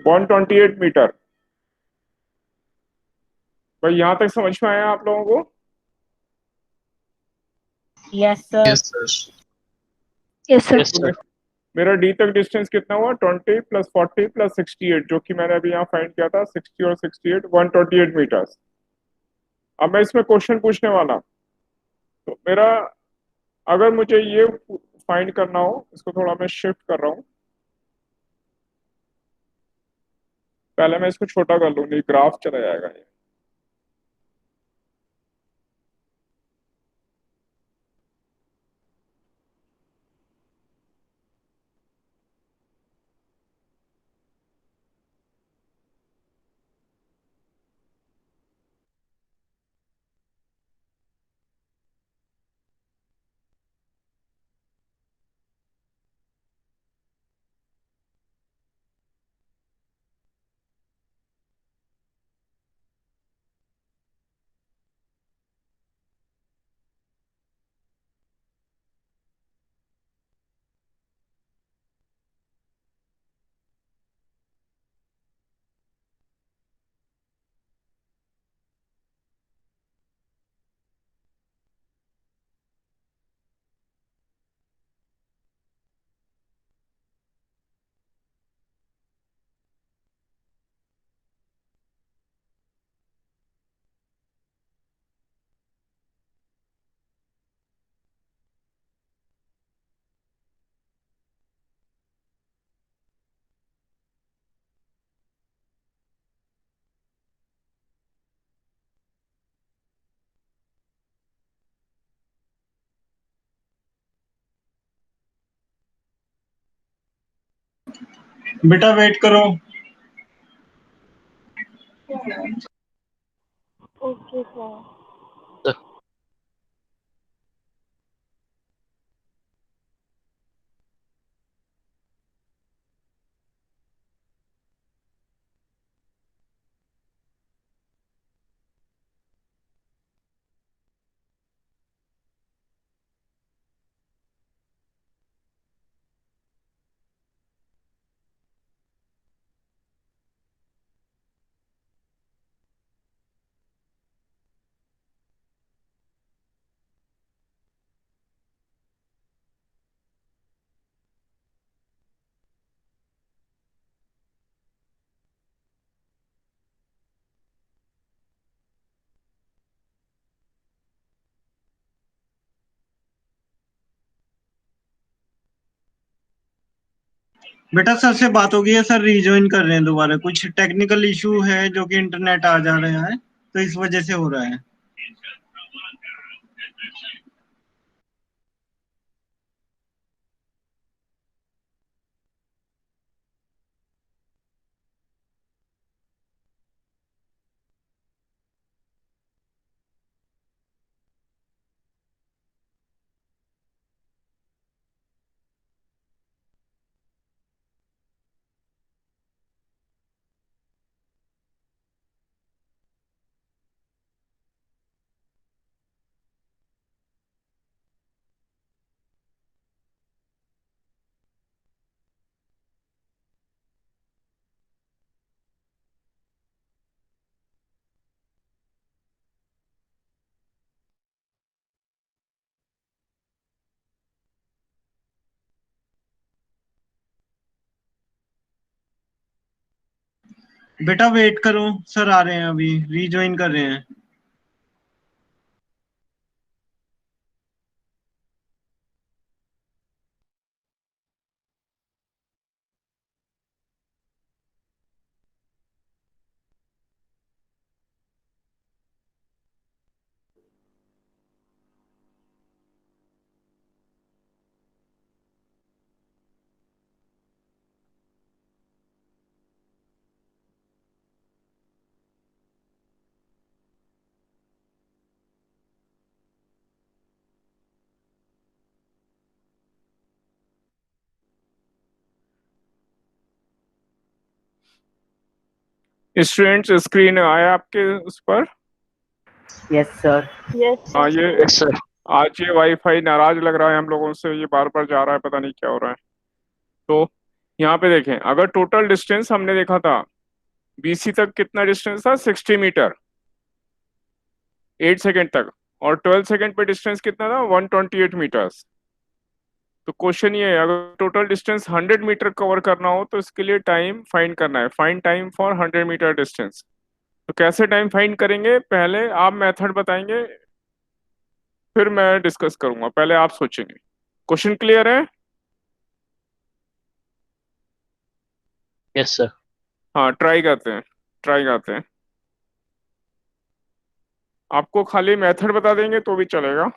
128 मीटर। भाई यहाँ तक समझ में आया आप लोगों को? Yes, sir. Yes, sir. Yes, sir. Yes, sir. मेरा डी तक डिस्टेंस कितना हुआ, 20 प्लस 40 प्लस 68, जो कि मैंने अभी यहाँ फाइंड किया था, 60 और 68 128 मीटर्स। अब मैं इसमें क्वेश्चन पूछने वाला, तो मेरा, अगर मुझे ये फाइंड करना हो, इसको थोड़ा मैं शिफ्ट कर रहा हूँ, पहले मैं इसको छोटा कर लूंगी, ग्राफ चला जाएगा ये। बेटा वेट करो। Okay sir. बेटा सर से बात हो गई है, सर रिज्वाइन कर रहे हैं दोबारा। कुछ टेक्निकल इशू है जो कि इंटरनेट आ जा रहा है, तो इस वजह से हो रहा है। बेटा वेट करो, सर आ रहे हैं, अभी रिज्वाइन कर रहे हैं। स्टूडेंट्स, स्क्रीन आया आपके उस पर? Yes sir. यस हाँ, सर। ये यस सर। आज ये वाईफाई नाराज लग रहा है हम लोगों से, ये बार बार जा रहा है, पता नहीं क्या हो रहा है। तो यहाँ पे देखें, अगर टोटल डिस्टेंस हमने देखा था बीसी तक, कितना डिस्टेंस था? 60 मीटर 8 सेकेंड तक, और 12 सेकेंड पे डिस्टेंस कितना था? 128 मीटर्स। तो क्वेश्चन ये है, अगर टोटल डिस्टेंस 100 मीटर कवर करना हो तो इसके लिए टाइम फाइंड करना है, find time for 100 metre distance. तो कैसे टाइम फाइंड करेंगे? पहले आप मेथड बताएंगे, फिर मैं डिस्कस करूंगा, पहले आप सोचेंगे। क्वेश्चन क्लियर है? Yes sir. हाँ, ट्राई करते हैं, ट्राई करते हैं। आपको खाली मेथड बता देंगे तो भी चलेगा।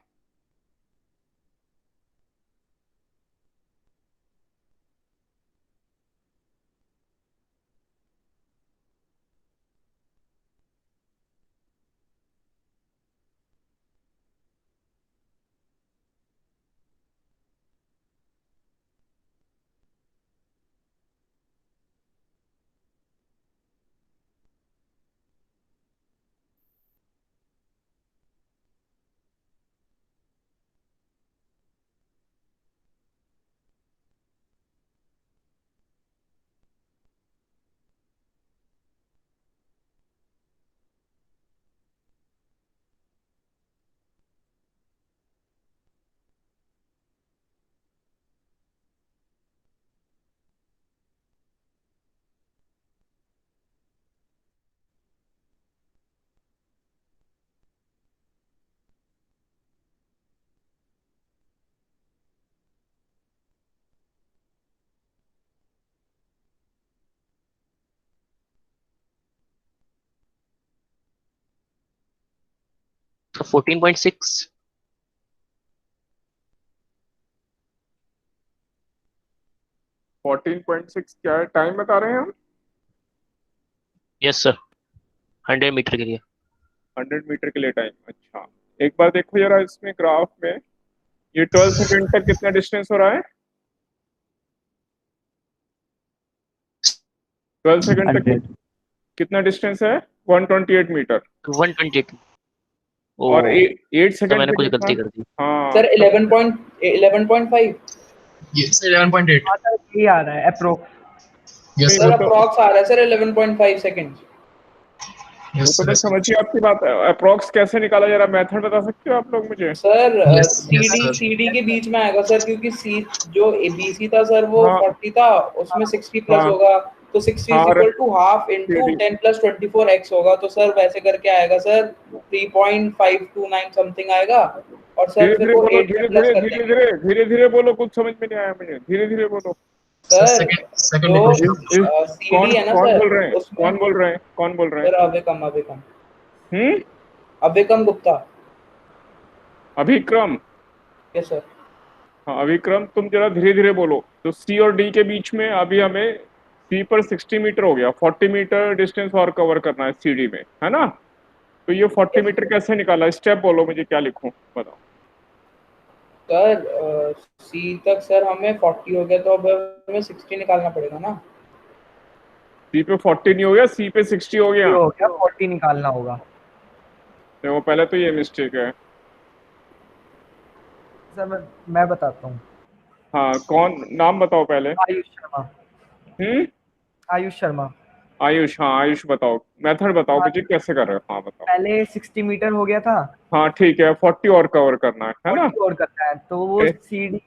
तो 14.6। 14.6 क्या है, टाइम बता रहे हैं हम? यस सर, 100 मीटर के लिए। 100 मीटर के लिए टाइम, अच्छा। एक बार देखो जरा इसमें ग्राफ में, ये 12 सेकंड तक कितना डिस्टेंस हो रहा है? 12 सेकंड तक 100। कितना डिस्टेंस है? 128 मीटर। 128। ओ, और 8 तो सेकंड मैंने पे कुछ कितना? गलती कर दी। हाँ सर 11.5। Yes, 11.8. हाँ सर यही आ रहा है अप्रोक्स। Yes, सर वो sir. तो अप्रॉक्स आ रहा है सर 11.5 सेकंड। Yes, sir. मैं Yes, समझिए आपकी बात। अप्रोक्स कैसे निकाला, जरा मेथड बता सकते हो आप लोग मुझे? Sir yes, CD sir. CD के बीच में आएगा सर, क्योंकि सी जो एबीसी था सर वो हाँ 40 था, उसमें 60 प्लस हाँ होगा, तो 60 हाँ, is equal to half into CD 10 plus 24x होगा। तो सर वैसे करके आएगा सर 3.529 समथिंग आएगा, और सर धीरे फिर धीरे वो बोलो, 8 धीरे में प्लस धीरे कर धीरे देंगे। धीरे धीरे धीरे बोलो, कुछ समझ में नहीं आया मुझे, धीरे धीरे बोलो। Sir, सर second जो equation of motion. कौन सीडी है ना कौन सर, बोल रहे हैं, उसमें कौन बोल रहे हैं, कौन बोल रहे हैं? Sir Avikam hmm, Avikam Gupta. Abhikram. Yes sir. हाँ अभिक्रम, तुम जरा धीरे धीरे बोलो। तो सी और डी के बीच में अभी हमें सी पर 60 मीटर हो गया, 40 मीटर डिस्टेंस और कवर करना है सीडी में, है ना? तो ये 40 मीटर कैसे निकाला, स्टेप बोलो मुझे, क्या लिखूं बताओ। सर सी तक सर हमें 40 हो गया, तो अब हमें 60 निकालना पड़ेगा ना। सी पे 40 नहीं हो गया, सी पे 60 हो ये गया। हो गया 40 निकालना होगा। देखो पहले तो ये मिस्टेक है। सर मैं बताता हूँ। हाँ, कौन, नाम बताओ पहले। आयुष शर्मा। हम्म, आयुष शर्मा। आयुष, हाँ आयुष बताओ, मेथड बताओ हाँ, मुझे कैसे कर रहे हो, हाँ बताओ। पहले 60 मीटर हो गया था, हाँ ठीक है, 40 और कवर करना है ना? 40 और करना है, तो वो ए, सीडी।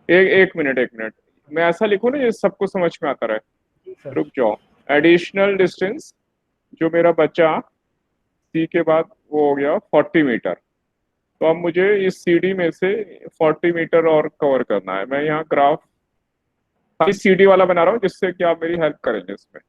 एक मिनट, एक मिनट, मैं ऐसा लिखूं ना ये सबको समझ में आता रहे। जी सर। रुक जाओ। एडिशनल डिस्टेंस जो मेरा बचा सी के बाद वो हो गया 40 मीटर। तो अब मुझे इस सीडी में से 40 मीटर और कवर करना है। मैं यहाँ ग्राफ खाली सीडी वाला बना रहा हूँ, जिससे कि आप मेरी हेल्प करेंगे इसमें।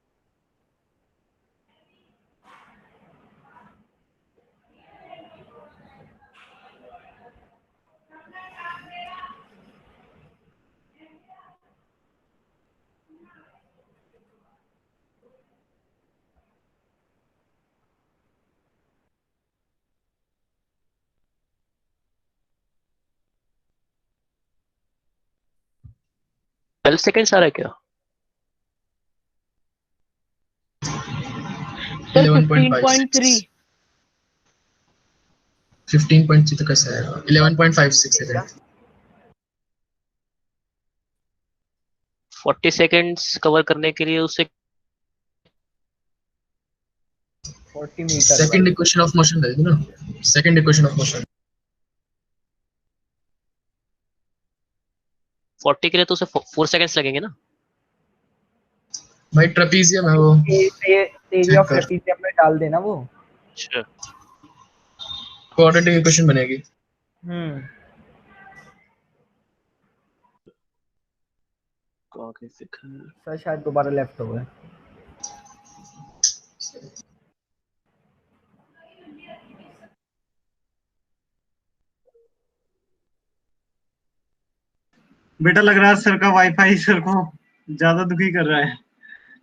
ट्वेल्व सेकेंड्स आ रहा है क्या? सर 11.56. 15.3 तक कैसे आएगा? 11.56 सेकंड. 40 सेकेंड्स कवर करने के लिए उसे 40 metre Second equation of motion रहेगी ना? Second equation of motion. 40 के लिए तो उसे 4 सेकेंड्स लगेंगे ना? भाई ट्रेपीजियम है वो. एरिया ऑफ check कर. ट्रेपीजियम में डाल देना वो। अच्छा, क्वाड्रेटिक इक्वेशन बनेगी. हम्म सर शायद दोबारा लेफ्ट हो गए। बेटा लग रहा है सर का वाईफाई सर को ज्यादा दुखी कर रहा है।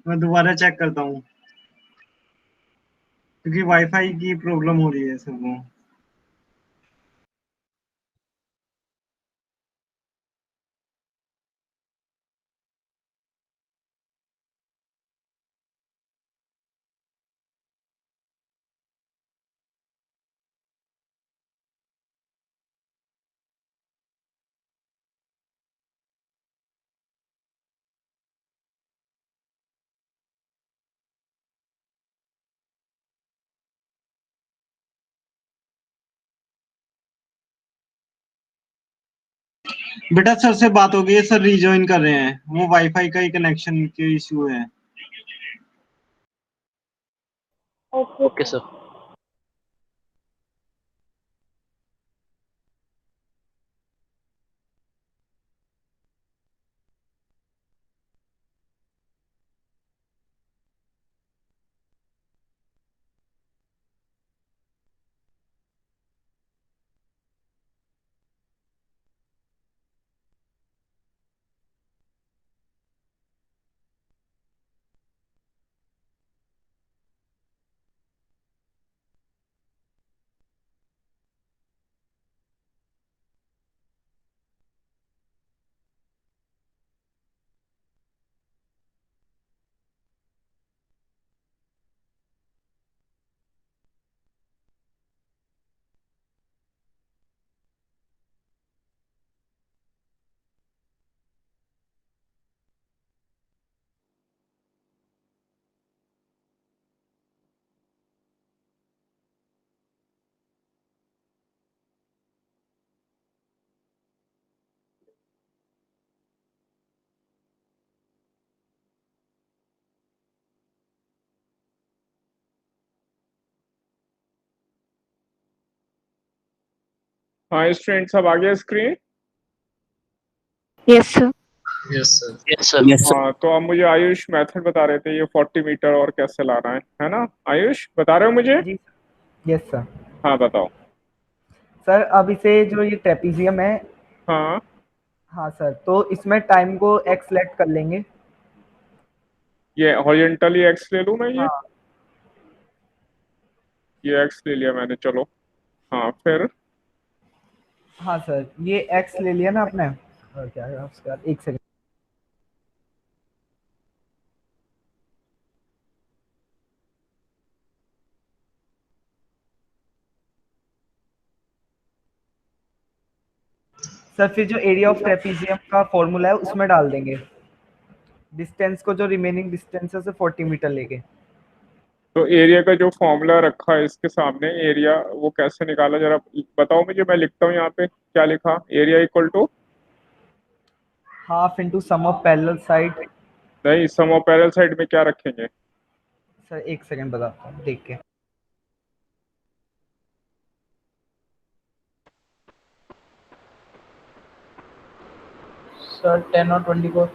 मैं दोबारा चेक करता हूँ क्योंकि वाईफाई की प्रॉब्लम हो रही है सर को। बेटा सर से बात हो गई है, सर रिजॉइन कर रहे हैं। वो वाईफाई का ही कनेक्शन के इशू है। Okay sir. हाँ स्टूडेंट सब आ गया screen. Yes, sir. Yes sir. Yes sir. हाँ तो अब मुझे आयुष मेथड बता रहे थे ये 40 मीटर और कैसे लाना है ना आयुष बता रहे हो मुझे? जी यस सर। हाँ बताओ। सर अब इसे जो ये ट्रेपीजियम है, हाँ हाँ सर, तो इसमें टाइम को एक्स सेलेक्ट कर लेंगे। ये हॉरिजॉन्टली एक्स ले लूँ मैं हाँ ये एक्स ले लिया मैंने चलो। हाँ फिर हाँ सर, ये एक्स ले लिया ना आपने। और क्या है उसके बाद, एक सेकंड। सर फिर जो एरिया ऑफ ट्रेपीजियम का फॉर्मूला है उसमें डाल देंगे डिस्टेंस को, जो रिमेनिंग डिस्टेंस है उसे 40 मीटर लेके। तो एरिया का जो फॉर्मूला रखा है इसके सामने एरिया वो कैसे निकाला जरा बताओ मुझे। मैं लिखता हूँ यहाँ पे क्या लिखा area equal to half into sum of parallel side. नहीं सम ऑफ पैरेलल साइड में क्या रखेंगे? सर एक सेकंड बताता हूँ देख के। सर 10 और 24।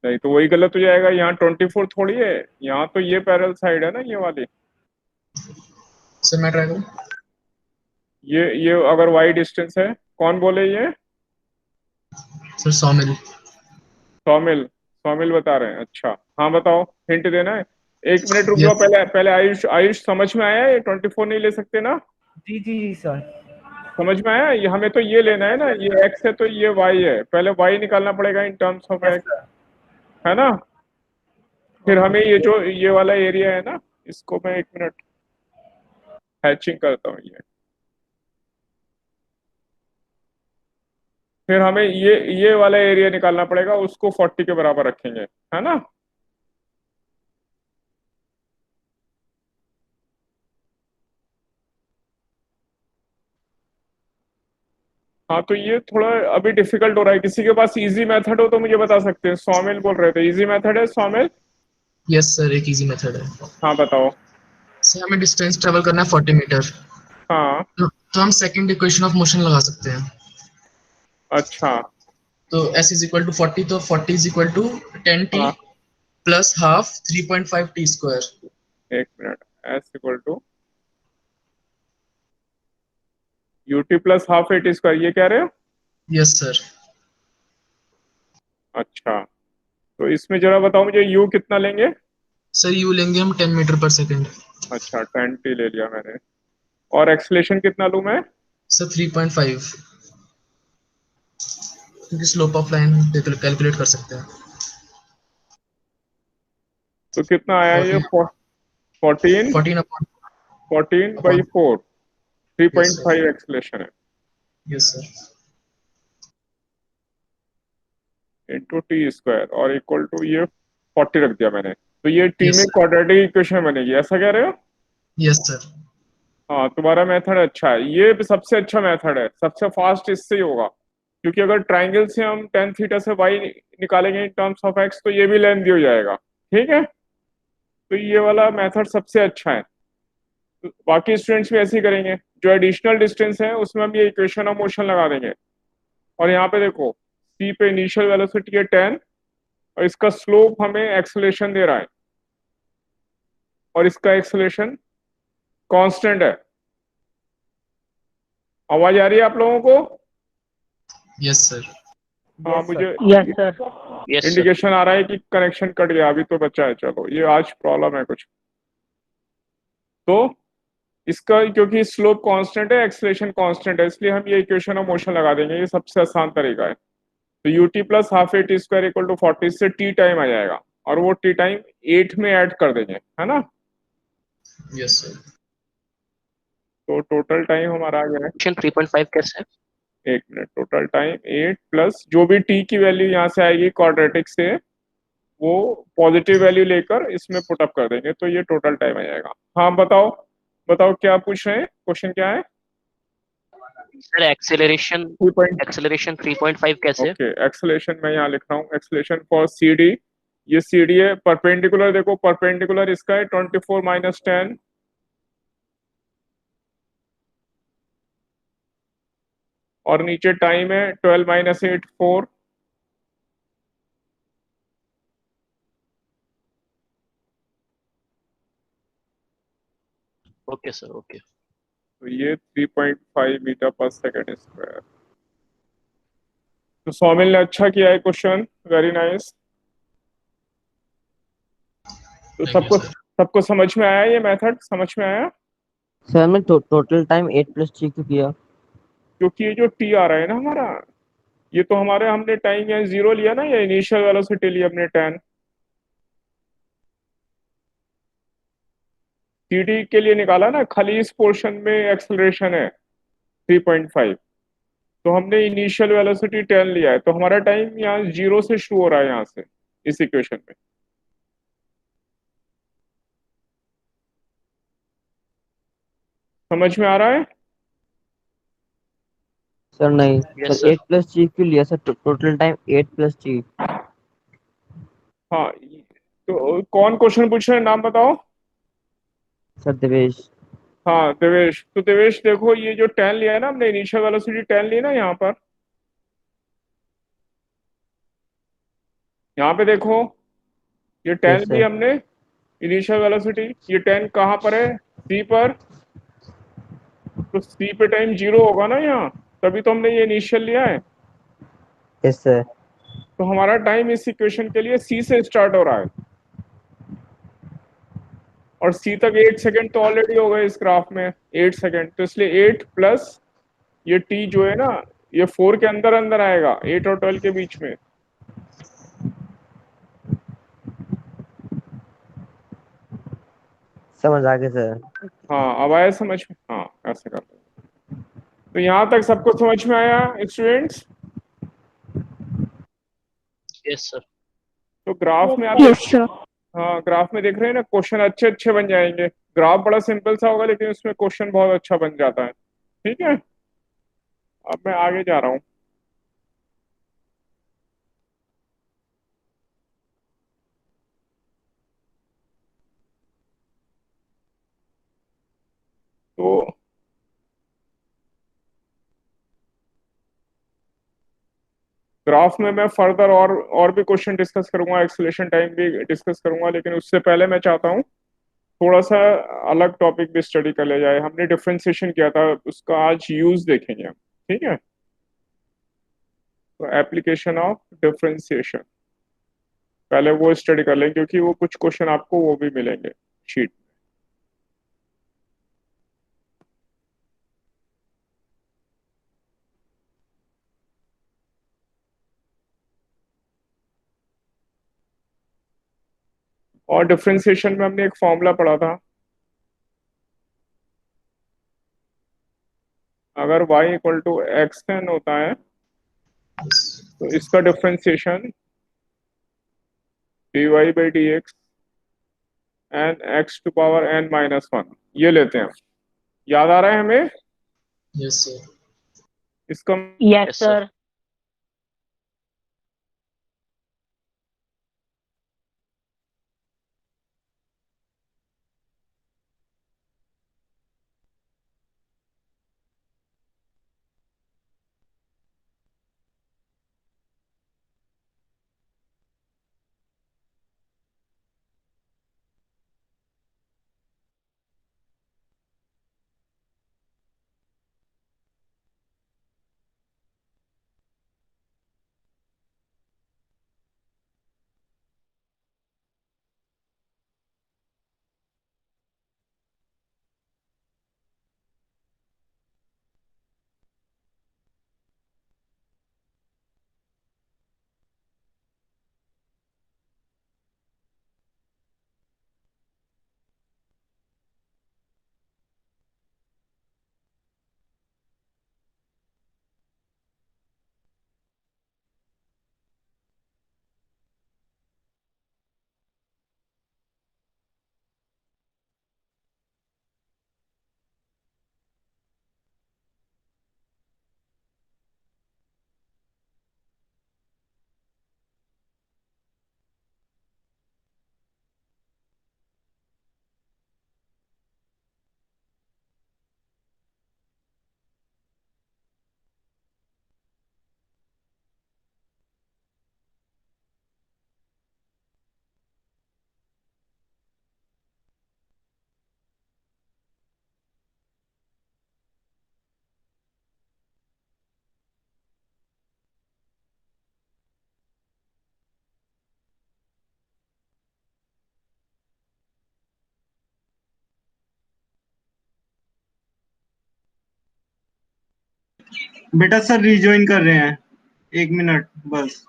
नहीं तो वही गलत हो जाएगा। यहाँ 24 थोड़ी है यहाँ तो ये पैरेलल साइड है ना ये वाली। सर मैं ट्राई करूँ? ये अगर वाई डिस्टेंस है कौन बोले ये? सर 100 मिल। सौमिल बता रहे हैं अच्छा। हाँ बताओ हिंट देना है। एक मिनट रुक जाओ Yes. पहले पहले आयुष आयुष समझ में आया ये 24 नहीं ले सकते ना? जी जी जी सर। समझ में आया ये हमें तो ये लेना है ना ये एक्स है तो ये वाई है पहले वाई निकालना पड़ेगा in terms of yes x sir. है ना। फिर हमें ये जो ये वाला एरिया है ना इसको मैं एक मिनट हैचिंग करता हूँ ये। फिर हमें ये वाला एरिया निकालना पड़ेगा उसको 40 के बराबर रखेंगे है ना। हाँ तो ये थोड़ा अभी डिफिकल्ट हो रहा है किसी के पास इजी मेथड हो तो मुझे बता सकते हैं। सौमिल बोल रहे थे इजी मेथड है सौमिल। यस सर, एक इजी मेथड है। हाँ बताओ। सर हमें डिस्टेंस ट्रेवल करना है 40 मीटर। हाँ तो हम सेकंड इक्वेशन ऑफ मोशन लगा सकते हैं। अच्छा, तो s इज इक्वल टू 40, तो 40 इज इक्वल टू 10t हाँ प्लस हाफ 3.5t स्क्वायर। एक minute, s equal to u t plus half a t square, ये कह रहे हो? Yes sir. अच्छा, तो इसमें जरा बताओ मुझे यू कितना लेंगे? सर यू लेंगे हम 10 मीटर पर सेकंड। अच्छा 10t ले लिया मैंने। और एक्सलेशन कितना लूं मैं? सर 3.5, क्योंकि स्लोप ऑफ लाइन कैलकुलेट कर सकते हैं। तो कितना आया ये? 14 14 14 upon 14 by upon 4, yes sir. 3.5 acceleration है yes sir. Into T square और इक्वल टू ये 40 रख दिया मैंने, तो ये टी यस में सर। क्वाड्रेटिक इक्वेशन बनेगी, ऐसा कह रहे हो? Yes sir. हाँ, तुम्हारा मेथड अच्छा है, ये भी सबसे अच्छा मेथड है, सबसे फास्ट इससे ही होगा। क्योंकि अगर ट्राइंगल से हम टेन थीटा से वाई निकालेंगे इन टर्म्स ऑफ एक्स, तो ये भी लेंथी हो जाएगा। ठीक है, तो ये वाला मेथड सबसे अच्छा है। तो बाकी स्टूडेंट्स भी ऐसे ही करेंगे, जो एडिशनल डिस्टेंस है उसमें हम ये इक्वेशन ऑफ मोशन लगा देंगे। और यहाँ पे देखो, सी पे इनिशियल वेलोसिटी है 10 और इसका स्लोप हमें एक्सेलेरेशन दे रहा है, और इसका एक्सेलेरेशन कांस्टेंट है। आवाज आ रही है आप लोगों को? Yes sir. हाँ, यस मुझे sir. Yes, sir. Yes sir. Indication आ रहा है कि कनेक्शन कट गया, अभी तो बचा है। चलो, ये आज प्रॉब्लम है कुछ। तो इसका क्योंकि स्लोप कांस्टेंट है, एक्सेलेरेशन कांस्टेंट है, इसलिए हम ये इक्वेशन ऑफ मोशन लगा देंगे, ये सबसे आसान तरीका है। तो u t plus half a t square equal to 40 से टी टाइम आ जाएगा, और वो टी टाइम 8 में ऐड कर देंगे, है ना? Yes sir. तो टोटल टाइम हमारा आ गया है, 3.5 कैसे है? एक मिनट, टोटल टाइम 8 प्लस जो भी टी की वैल्यू यहाँ से आएगी क्वाड्रेटिक से, वो पॉजिटिव वैल्यू लेकर इसमें पुट अप कर देंगे, तो ये टोटल टाइम आ जाएगा। हाँ बताओ, बताओ क्या पूछ रहे हैं, क्वेश्चन क्या है? सर एक्सेलरेशन 3 एक्सेलरेशन 3.5 कैसे? ओके, एक्सेलेरेशन मैं यहाँ लिख रहा हूँ, एक्सेलेरेशन फॉर सी डी। ये सी डी है, परपेंडिकुलर देखो, परपेंडिकुलर इसका है 24 माइनस 10, और नीचे टाइम है 12 माइनस 8 4। Okay sir, okay. तो ये 3.5 मीटर पर सेकेंड स्क्वायर। तो सौमिल ने अच्छा किया है क्वेश्चन, वेरी नाइस। तो थैंक यू सबको सर। सबको समझ में आया, ये मेथड समझ में आया? सर मैं टोटल टाइम 8 + 3 क्यों किया? क्योंकि ये जो टी आ रहा है ना हमारा, ये तो हमारे, हमने टाइम यहाँ 0 लिया ना, या इनिशियल वेलोसिटी ली हमने 10, सी डी के लिए निकाला ना, खाली इस पोर्शन में एक्सेलरेशन है 3.5, तो हमने इनिशियल वेलोसिटी 10 लिया है, तो हमारा टाइम यहाँ 0 से शुरू हो रहा है यहाँ से, इस इक्वेशन में। समझ में आ रहा है? सर नहीं यस सर, सर। 8 + 3 क्यों लिया सर? Total time 8 + 3। हाँ, तो कौन क्वेश्चन पूछ रहे हैं, नाम बताओ। सर देवेश। हाँ देवेश, तो देवेश देखो, ये जो 10 लिया है ना हमने, इनिशियल वेलोसिटी 10 ली ना यहाँ पर, यहाँ पे देखो, ये 10 यस ली सर। हमने इनिशियल वेलोसिटी, ये 10 कहाँ पर है? सी पर। तो सी पे टाइम 0 होगा ना यहाँ, तभी तो हमने ये इनिशियल लिया है। Yes sir. तो हमारा टाइम इस इक्वेशन के लिए सी से स्टार्ट हो रहा है, और सी तक 8 सेकेंड तो ऑलरेडी हो गए इस ग्राफ में, 8 सेकेंड, तो इसलिए 8 प्लस ये टी जो है ना, ये 4 के अंदर अंदर आएगा, 8 और 12 के बीच में। समझ आ गया सर। हाँ, अब आया समझ में? हाँ, ऐसे कर लो। तो यहाँ तक सबको समझ में आया स्टूडेंट्स? Yes sir. तो ग्राफ में आप Yes, देख, sir. हाँ ग्राफ में देख रहे हैं ना, क्वेश्चन अच्छे अच्छे बन जाएंगे। ग्राफ बड़ा सिंपल सा होगा, लेकिन उसमें क्वेश्चन बहुत अच्छा बन जाता है। ठीक है, अब मैं आगे जा रहा हूँ। तो ग्राफ में मैं फर्दर और भी क्वेश्चन डिस्कस करूंगा, एक्सेलेरेशन टाइम भी डिस्कस करूंगा, लेकिन उससे पहले मैं चाहता हूँ थोड़ा सा अलग टॉपिक भी स्टडी कर लिया जाए। हमने डिफरेंशिएशन किया था, उसका आज यूज देखेंगे हम, ठीक है। तो एप्लीकेशन ऑफ डिफरेंशिएशन पहले वो स्टडी कर लें, क्योंकि वो कुछ क्वेश्चन आपको वो भी मिलेंगे शीट। और डिफरेंशिएशन में हमने एक फॉर्मूला पढ़ा था, अगर y equal to x n होता है तो इसका differentiation dy by d x n x to power n minus one, ये लेते हैं। याद आ रहा है हमें Yes, sir. इसका? Yes, Yes, sir. sir. बेटा सर रिज्वाइन कर रहे हैं, 1 मिनट बस।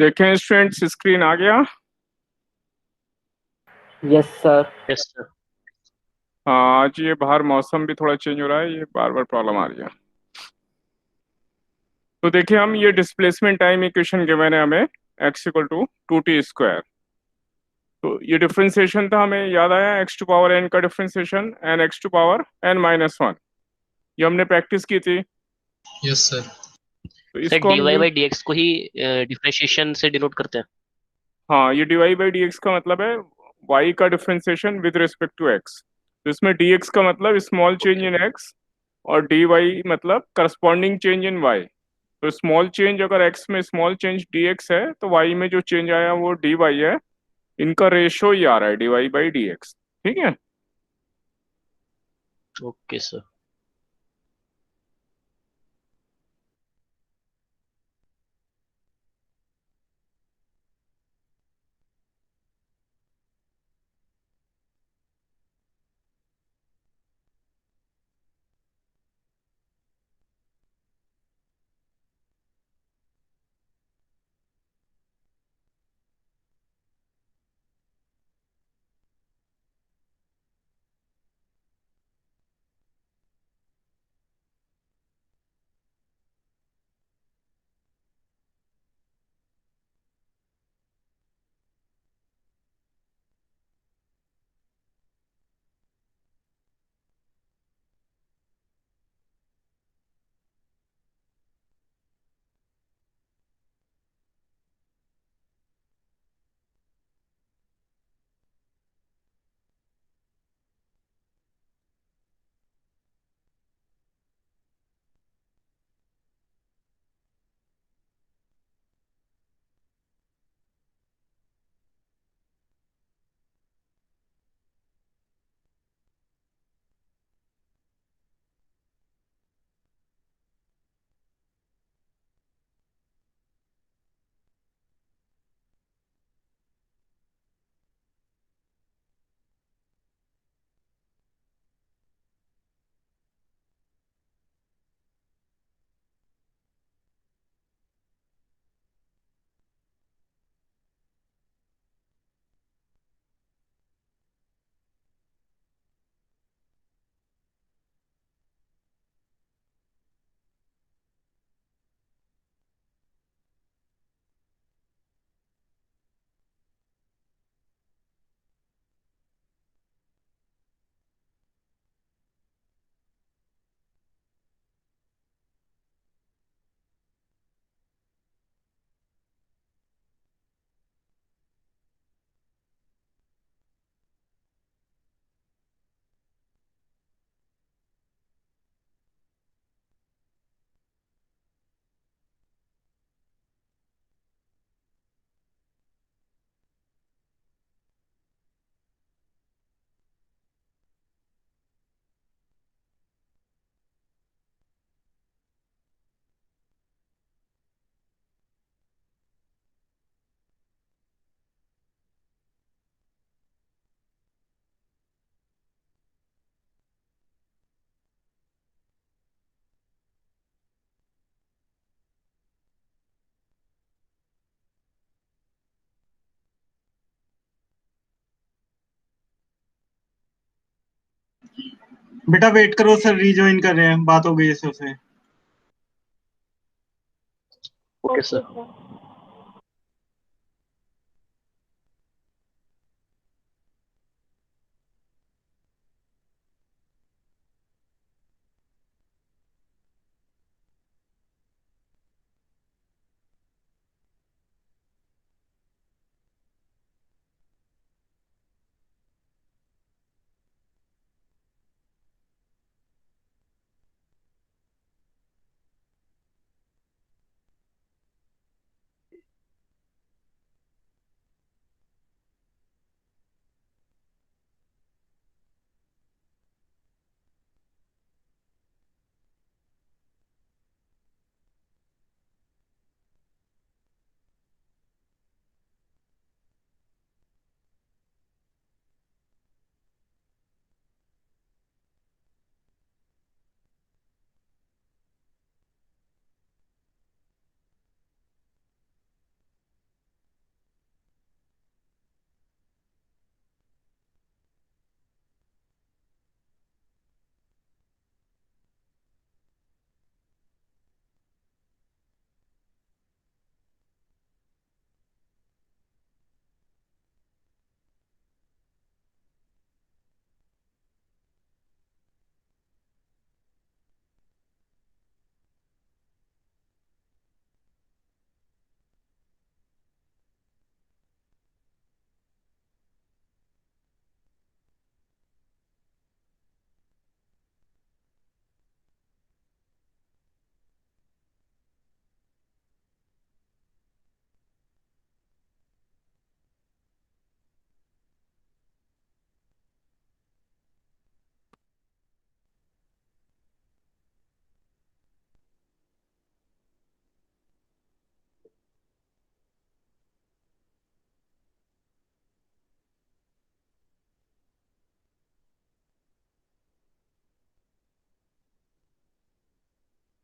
देखें स्टूडेंट्स, स्क्रीन आ गया? Yes sir. Yes sir. हाँ, आज ये बाहर मौसम भी थोड़ा चेंज हो रहा है, ये बार बार प्रॉब्लम आ रही है। तो देखिए, हम ये डिस्प्लेसमेंट टाइम इक्वेशन गिवन है हमें, x इक्वल टू 2t²। तो ये डिफरेंशिएशन था, हमें याद आया x टू पावर n का differentiation n x to power n-1, ये हमने प्रैक्टिस की थी। Yes sir. तो सर इसको dy हम बाई dx को ही डिफरेंशिएशन से डिनोट करते हैं। हाँ, ये dy बाई dx का मतलब है y का differentiation with respect to x। तो इसमें dx का मतलब स्मॉल चेंज इन x और dy मतलब करस्पॉन्डिंग चेंज इन y। तो स्मॉल चेंज अगर x में स्मॉल चेंज dx है तो y में जो चेंज आया वो dy है। इनका रेशो ही आ रहा है dy बाई dx। ठीक है। Okay sir. बेटा वेट करो सर, रिज्वाइन कर रहे हैं, बात हो गई है सर से। Okay sir.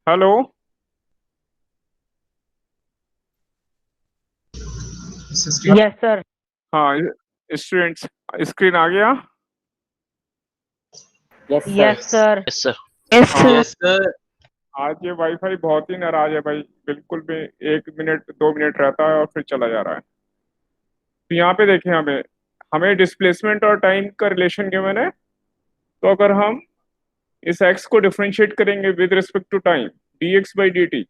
Hello. Yes, sir. हाँ स्टूडेंट्स, स्क्रीन आ गया। Yes, sir. Yes sir. Yes, हाँ sir. आज ये वाईफाई बहुत ही नाराज है भाई, बिल्कुल भी 1 मिनट 2 मिनट रहता है और फिर चला जा रहा है। तो यहाँ पे देखें, हमें हमें डिस्प्लेसमेंट और टाइम का रिलेशन गिवन है। तो अगर हम इस एक्स को डिफरेंशिएट करेंगे with respect to time, dx/dt,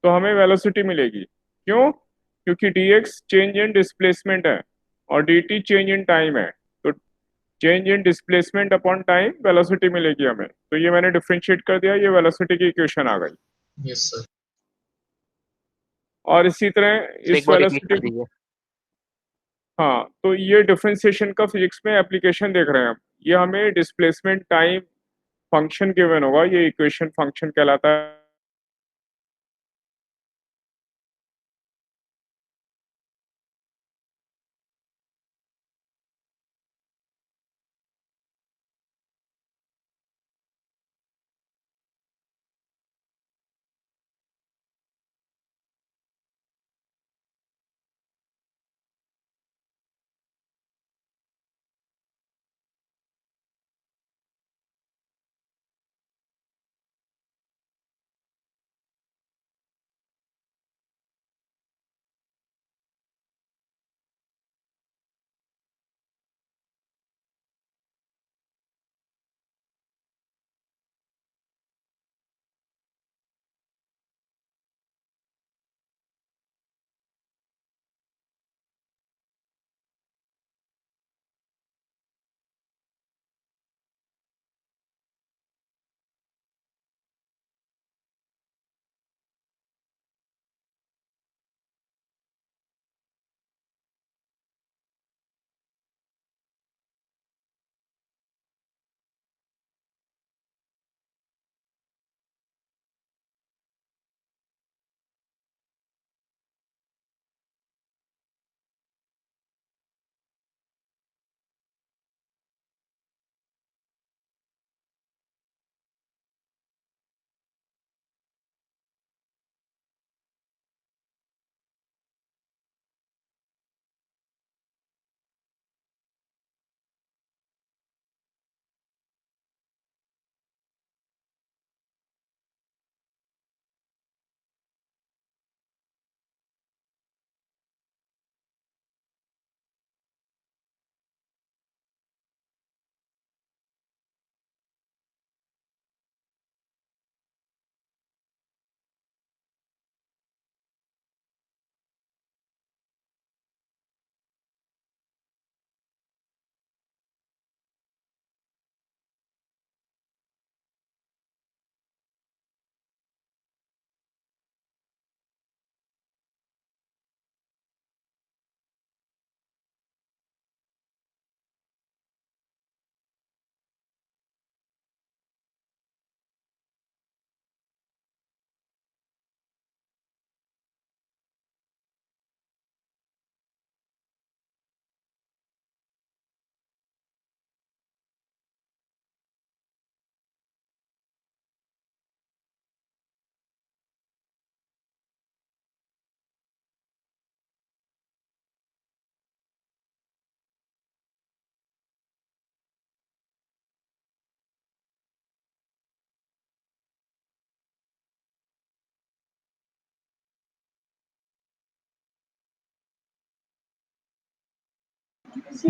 तो हमें वेलोसिटी मिलेगी। क्यों? क्योंकि dx चेंज इन डिस्प्लेसमेंट है और dt चेंज इन टाइम है। तो change in displacement upon time velocity मिलेगी हमें। तो ये मैंने डिफरेंशिएट कर दिया, ये वेलोसिटी की इक्वेशन आ गई। Yes sir. और इसी तरह एक इस बार रिपीट कर वेलोसिटी, दीजिए। हाँ तो ये डिफरेंशिएशन का फिजिक्स में एप्लीकेशन देख रहे हैं हम। ये हमें डिस्प्लेसमेंट टाइम फंक्शन गिवन होगा, ये इक्वेशन फंक्शन कहलाता है।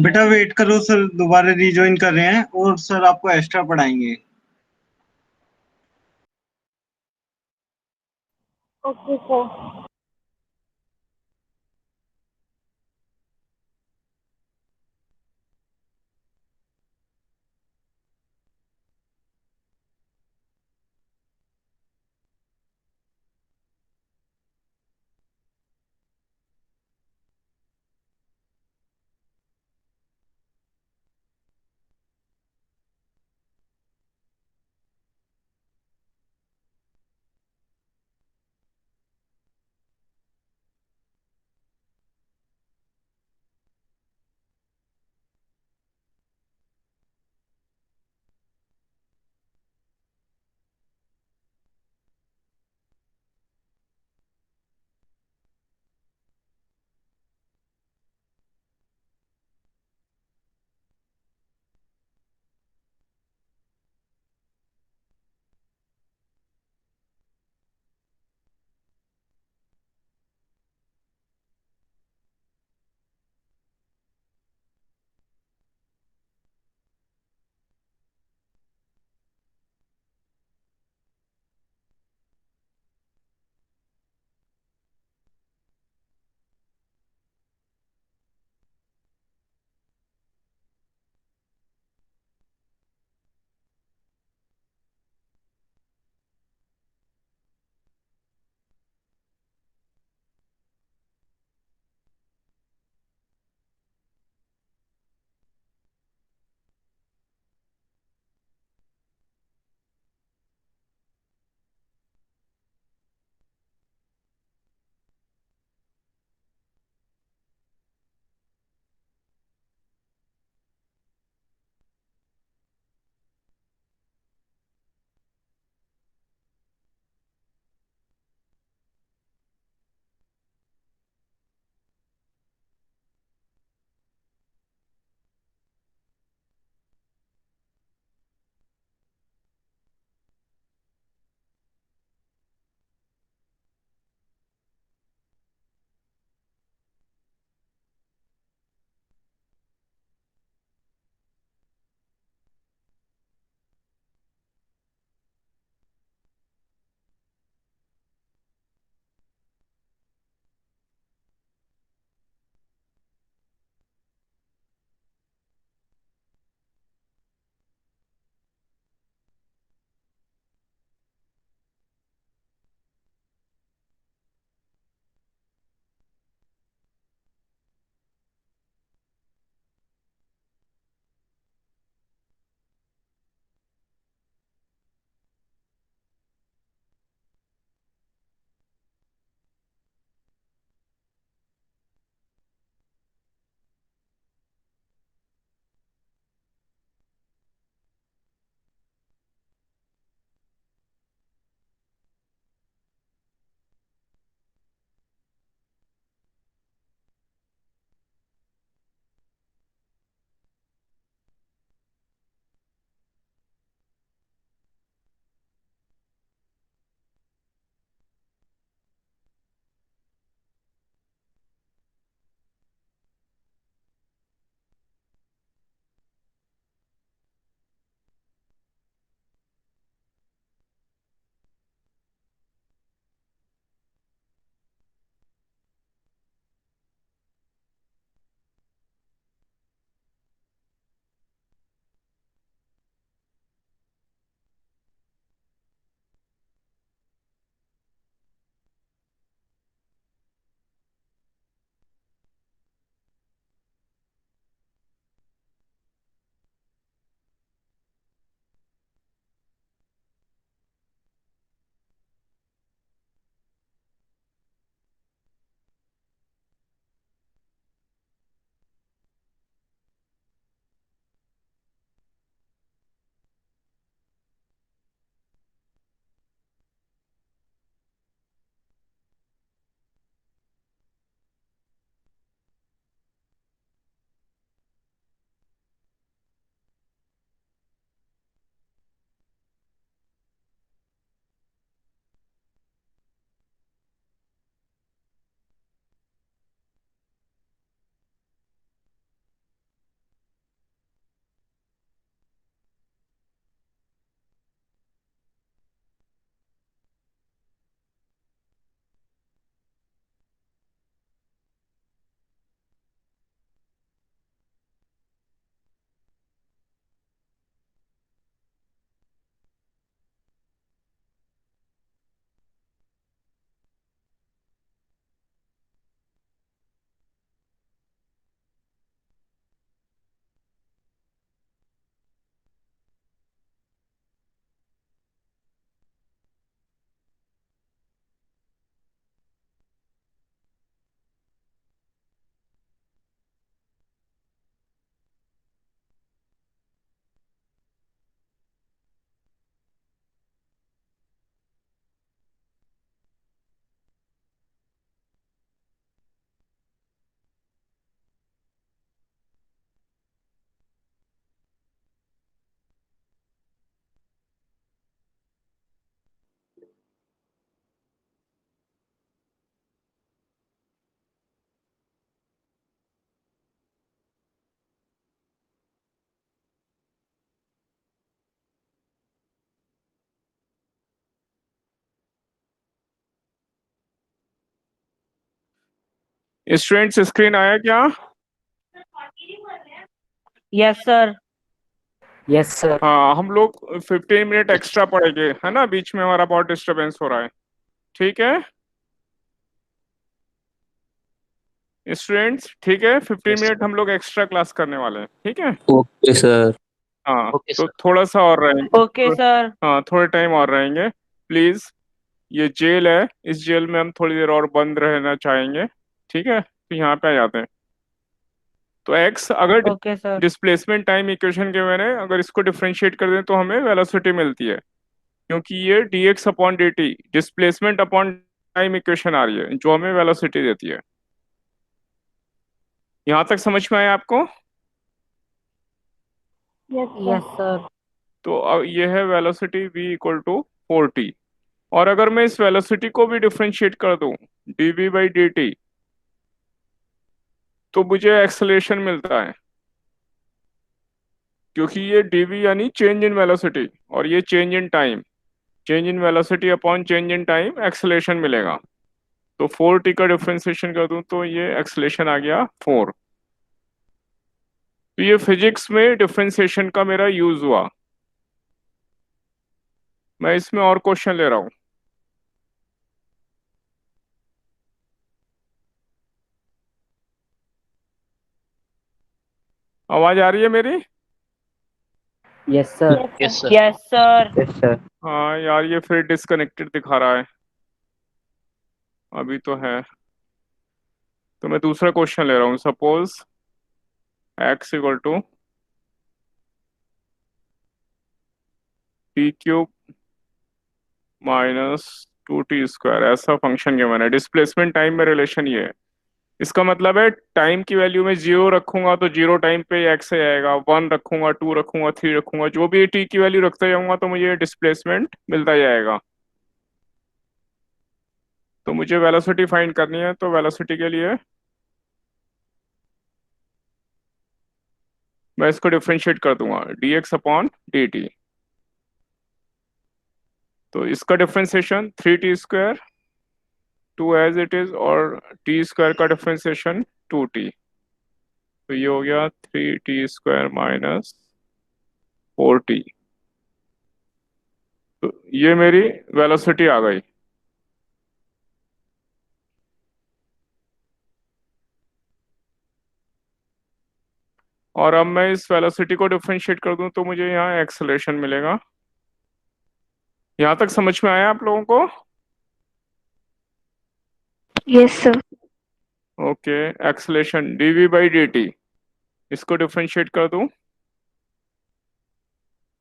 बेटा वेट करो सर, दोबारा रिज्वाइन कर रहे हैं और सर आपको एक्स्ट्रा पढ़ाएंगे। Okay, sir. स्टूडेंट्स स्क्रीन आया क्या? Yes, sir. Yes sir. हाँ, हम लोग 15 मिनट एक्स्ट्रा पढ़ेंगे, है ना? बीच में हमारा बहुत डिस्टरबेंस हो रहा है, ठीक है स्टूडेंट्स? ठीक है, 15 मिनट हम लोग एक्स्ट्रा क्लास करने वाले हैं, ठीक है? Okay sir. हाँ, ओके तो सर। थोड़ा सा और रहेंगे। Okay, sir. हाँ, थोड़े टाइम और रहेंगे प्लीज। ये जेल है, इस जेल में हम थोड़ी देर और बंद रहना चाहेंगे, ठीक है? तो यहाँ पे आ जाते हैं। तो एक्स अगर Okay, sir. Displacement time equation के मैंने अगर इसको डिफरेंशिएट कर दें तो हमें वेलोसिटी मिलती है, क्योंकि ये dx upon dt displacement upon time equation आ रही है जो हमें वेलोसिटी देती है। यहाँ तक समझ में आया आपको? Yes, sir. तो ये है velocity v equal to 4t। और अगर मैं इस वेलोसिटी को भी डिफरेंशिएट कर दूं dv बाई dt तो मुझे एक्सेलरेशन मिलता है, क्योंकि ये dv यानी चेंज इन वेलोसिटी और ये change in time, change in velocity upon change in time acceleration मिलेगा। तो 4t का डिफरेंशिएशन कर दूं तो ये एक्सेलरेशन आ गया 4। तो ये फिजिक्स में डिफरेंशिएशन का मेरा यूज हुआ। मैं इसमें और क्वेश्चन ले रहा हूँ। आवाज आ रही है मेरी? Yes sir. Yes sir. Yes, sir. Yes sir. हाँ यार, ये फिर डिस्कनेक्टेड दिखा रहा है। अभी तो है। तो मैं दूसरा क्वेश्चन ले रहा हूँ। Suppose x equal to t cube minus 2t square, ऐसा फंक्शन के मैंने डिस्प्लेसमेंट टाइम में रिलेशन ये है। इसका मतलब है टाइम की वैल्यू में 0 रखूंगा तो 0 टाइम पे x से आएगा, 1 रखूंगा, 2 रखूंगा, 3 रखूंगा, जो भी t की वैल्यू रखते जाऊंगा तो मुझे डिस्प्लेसमेंट मिलता जाएगा। तो मुझे वेलोसिटी फाइंड करनी है, तो वेलोसिटी के लिए मैं इसको डिफरेंशिएट कर दूंगा dx अपॉन dt। तो इसका differentiation 3t square 2 as it is और t स्क्वायर का डिफरेंशिएशन 2t। तो ये हो गया 3t स्क्वायर माइनस 4t। तो ये मेरी वेलोसिटी आ गई। और अब मैं इस वेलोसिटी को डिफरेंशिएट कर दूं तो मुझे यहाँ एक्सेलरेशन मिलेगा। यहाँ तक समझ में आया आप लोगों को? Yes, sir. Okay, acceleration dv by dt, इसको डिफरेंशिएट कर दूं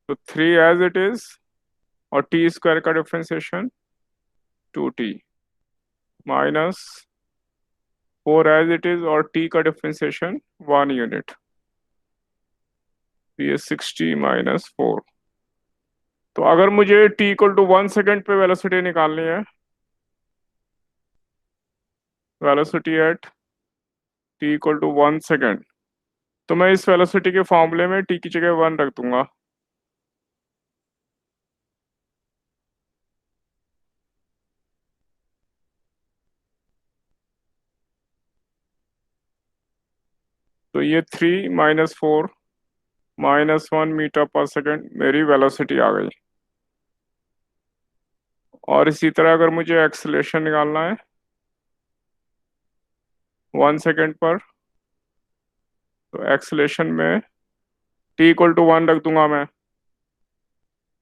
तो 3 एज इट इज और t स्क्वायर का differentiation 2t minus 4 as it is और t का डिफरेंशिएशन 1 यूनिट। ये 60 माइनस 4। तो अगर मुझे t इक्वल टू 1 सेकेंड पे वेलोसिटी निकालनी है, velocity at t equal to 1 second, तो मैं इस वेलोसिटी के फॉर्मूले में t की जगह 1 रख दूंगा। तो ये 3 माइनस 4 माइनस 1 मीटर पर सेकेंड मेरी वेलोसिटी आ गई। और इसी तरह अगर मुझे एक्सेलरेशन निकालना है 1 सेकेंड पर, तो एक्सेलरेशन में t इक्वल टू 1 रख दूंगा मैं।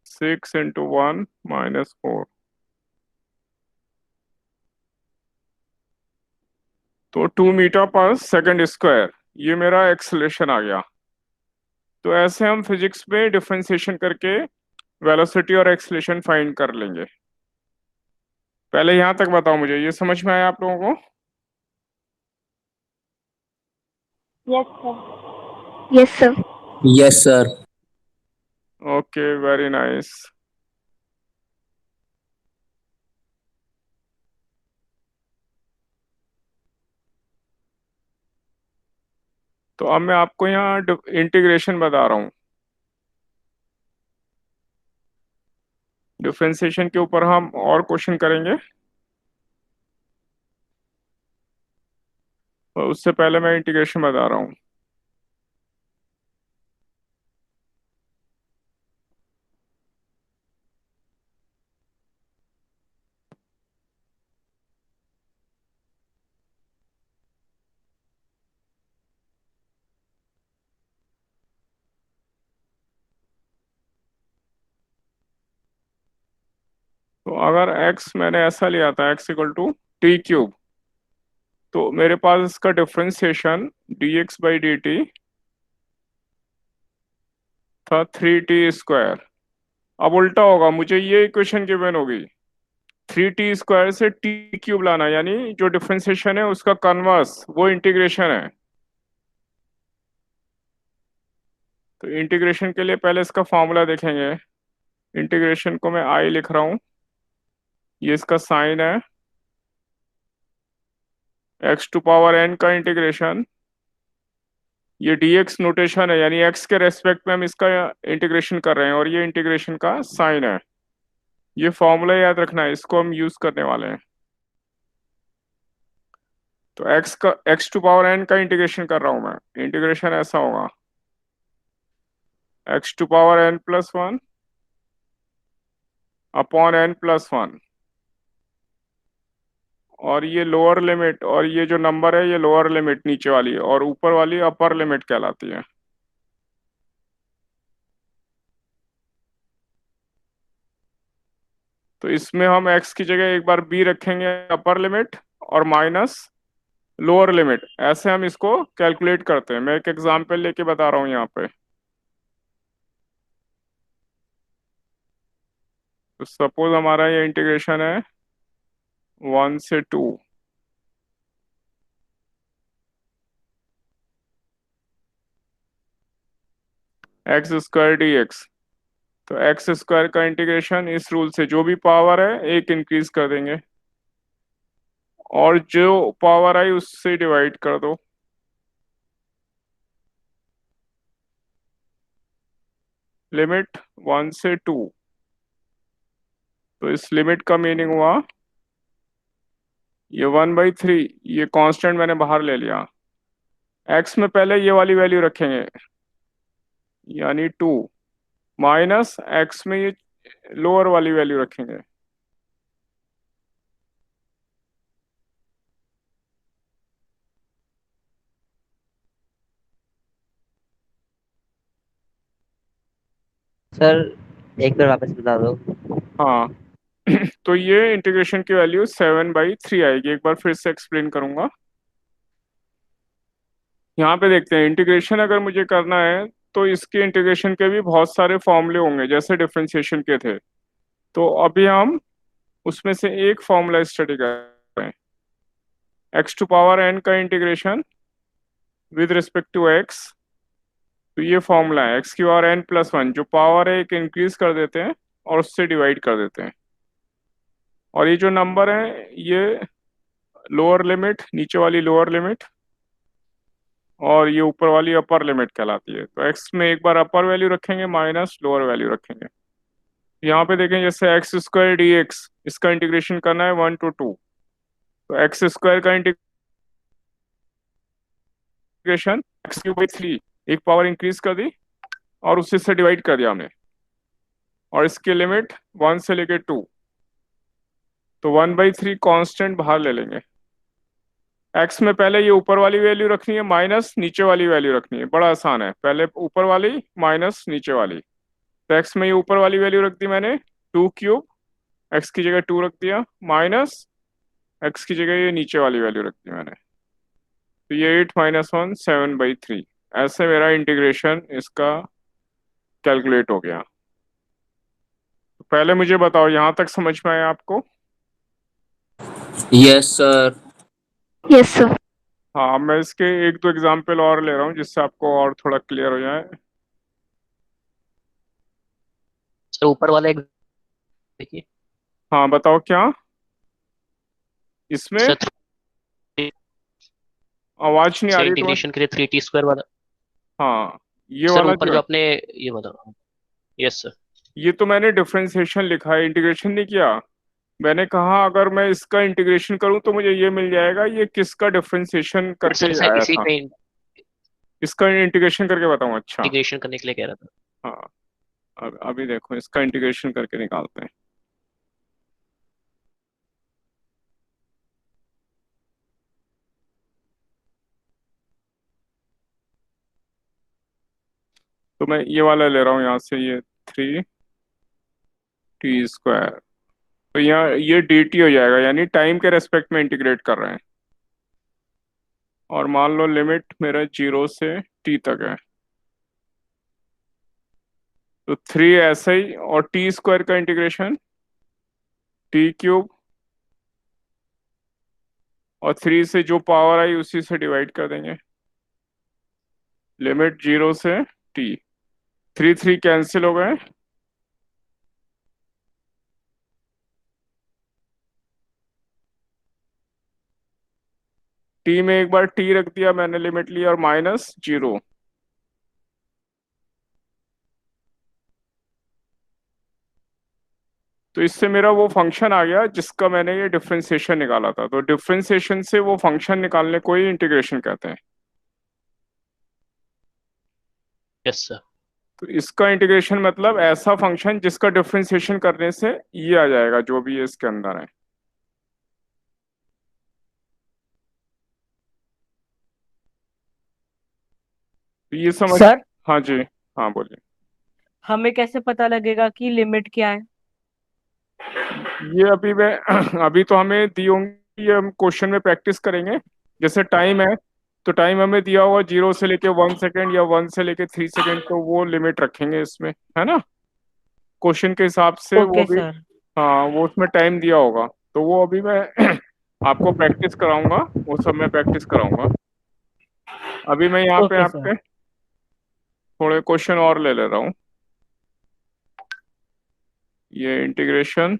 6 इंटू 1 माइनस 4, तो 2 मीटर पर सेकेंड स्क्वायर, ये मेरा एक्सेलरेशन आ गया। तो ऐसे हम फिजिक्स में डिफरेंशिएशन करके वेलोसिटी और एक्सेलरेशन फाइंड कर लेंगे। पहले यहाँ तक बताओ, मुझे ये समझ में आया आप लोगों को? Yes, sir. Yes, sir. Yes sir. Okay, very nice. तो अब मैं आपको यहाँ इंटीग्रेशन बता रहा हूँ। डिफरेंशिएशन के ऊपर हम और क्वेश्चन करेंगे। तो उससे पहले मैं इंटीग्रेशन बता रहा हूँ। तो अगर x मैंने ऐसा लिया था x equal to t cube, तो मेरे पास इसका differentiation dx by d t था 3t²। अब उल्टा होगा, मुझे ये इक्वेशन गिवन होगी, 3t² से टी क्यूब लाना, यानी जो डिफरेंशिएशन है उसका कन्वर्स वो इंटीग्रेशन है। तो इंटीग्रेशन के लिए पहले इसका फॉर्मूला देखेंगे। इंटीग्रेशन को मैं i लिख रहा हूँ, ये इसका साइन है, x टू पावर n का इंटीग्रेशन, ये dx नोटेशन है, यानी x के रेस्पेक्ट में हम इसका इंटीग्रेशन कर रहे हैं, और ये इंटीग्रेशन का साइन है। ये फॉर्मूला याद रखना है, इसको हम यूज करने वाले हैं। तो x टू पावर n का इंटीग्रेशन कर रहा हूं मैं, इंटीग्रेशन ऐसा होगा x to power n plus 1 upon n plus 1, और ये लोअर लिमिट, और ये जो नंबर है ये लोअर लिमिट नीचे वाली, और ऊपर वाली अपर लिमिट कहलाती है। तो इसमें हम x की जगह एक बार b रखेंगे अपर लिमिट, और माइनस लोअर लिमिट, ऐसे हम इसको कैलकुलेट करते हैं। मैं एक एग्जांपल लेके बता रहा हूँ यहाँ पे। तो सपोज हमारा ये इंटीग्रेशन है 1 से 2, x² dx। तो x² का इंटीग्रेशन इस रूल से, जो भी पावर है एक इंक्रीज कर देंगे, और जो पावर आई उससे डिवाइड कर दो। लिमिट 1 से 2। तो इस लिमिट का मीनिंग हुआ ये 1/3, ये कांस्टेंट मैंने बाहर ले लिया। x में पहले ये वाली वैल्यू रखेंगे, यानी 2, माइनस x में ये लोअर वाली वैल्यू रखेंगे। सर एक बार वापस बता दो। हाँ तो ये इंटीग्रेशन की वैल्यू 7/3 आएगी। एक बार फिर से एक्सप्लेन करूंगा। यहाँ पे देखते हैं, इंटीग्रेशन अगर मुझे करना है तो इसके इंटीग्रेशन के भी बहुत सारे फॉर्मूले होंगे, जैसे डिफरेंशिएशन के थे। तो अभी हम उसमें से एक फॉर्मूला स्टडी कर रहे हैं, x टू पावर n का integration with respect to x। तो ये फॉर्मूला है, x की पावर n प्लस 1, जो पावर है एक इंक्रीज कर देते हैं और उससे डिवाइड कर देते हैं, और ये जो नंबर है ये लोअर लिमिट, नीचे वाली लोअर लिमिट, और ये ऊपर वाली अपर लिमिट कहलाती है। तो x में एक बार अपर वैल्यू रखेंगे, माइनस लोअर वैल्यू रखेंगे। यहाँ पे देखें, जैसे x² dx, इसका इंटीग्रेशन करना है 1 to 2। तो x² का इंटीग्रेशन x³ एक पावर इंक्रीज कर दी और उसी से डिवाइड कर दिया हमने, और इसकी लिमिट 1 से लेके 2। तो 1/3 कांस्टेंट बाहर ले लेंगे। x में पहले ये ऊपर वाली वैल्यू रखनी है, माइनस नीचे वाली वैल्यू रखनी है। बड़ा आसान है, पहले ऊपर वाली माइनस नीचे वाली। तो x में ये ऊपर वाली वैल्यू रख दी मैंने 2³ x की जगह 2 रख दिया, माइनस x की जगह ये नीचे वाली वैल्यू रख दी मैंने। तो ये 8 - 1 7/3, ऐसे मेरा इंटीग्रेशन इसका कैलकुलेट हो गया। तो पहले मुझे बताओ, यहाँ तक समझ में आया आपको? Yes sir. Yes, sir. हाँ, मैं इसके 1-2 एग्जाम्पल और ले रहा हूँ जिससे आपको और थोड़ा क्लियर हो जाए। सर ऊपर वाला एक देखिए हाँ बताओ क्या इसमें? सर, आवाज नहीं आ रही तुम्हारी। इंटीग्रेशन के लिए 3t² वाला। हाँ, ये सर वाला ऊपर जो जो आपने ये बताओ। Yes sir. ये तो मैंने डिफरेंशिएशन लिखा है, इंटीग्रेशन नहीं किया। मैंने कहा अगर मैं इसका इंटीग्रेशन करूं तो मुझे ये मिल जाएगा, ये किसका डिफरेंशिएशन करके सर सर आया इसी था, पे इसका इंटीग्रेशन करके बताऊं। अच्छा इंटीग्रेशन करने के लिए कह रहा था। हाँ, अभी देखो इसका इंटीग्रेशन करके निकालते हैं। तो मैं ये वाला ले रहा हूँ यहाँ से, ये 3t²। तो यहाँ ये dt हो जाएगा, यानी टाइम के रेस्पेक्ट में इंटीग्रेट कर रहे हैं। और मान लो लिमिट मेरा 0 से t तक है, तो 3 ऐसा ही, और t² का इंटीग्रेशन t³ और 3 से जो पावर आई उसी से डिवाइड कर देंगे। लिमिट 0 से t, 3 कैंसिल हो गए, t में एक बार t रख दिया मैंने, लिमिट ली, और -0। तो इससे मेरा वो फंक्शन आ गया जिसका मैंने ये डिफरेंशिएशन निकाला था। तो डिफरेंशिएशन से वो फंक्शन निकालने को ही इंटीग्रेशन कहते हैं। Yes sir. तो इसका इंटीग्रेशन मतलब ऐसा फंक्शन जिसका डिफरेंशिएशन करने से ये आ जाएगा, जो भी ये इसके अंदर है। तो ये समझ। सर हाँ जी, हाँ बोलिए। हमें कैसे पता लगेगा कि लिमिट क्या है? ये अभी मैं अभी तो हमें दी होंगी, ये हम क्वेश्चन में प्रैक्टिस करेंगे। जैसे टाइम है, तो टाइम हमें दिया होगा 0 से लेके 1 सेकेंड या 1 से लेके 3 सेकेंड, तो वो लिमिट रखेंगे इसमें, है ना, क्वेश्चन के हिसाब से वो ओके भी। सर। हाँ, वो उसमें टाइम दिया होगा, तो वो अभी मैं आपको प्रैक्टिस कराऊंगा, वो सब मैं प्रैक्टिस कराऊंगा। अभी मैं यहाँ पे ओके सर। आपके थोड़े क्वेश्चन और ले ले रहा हूँ। ये इंटीग्रेशन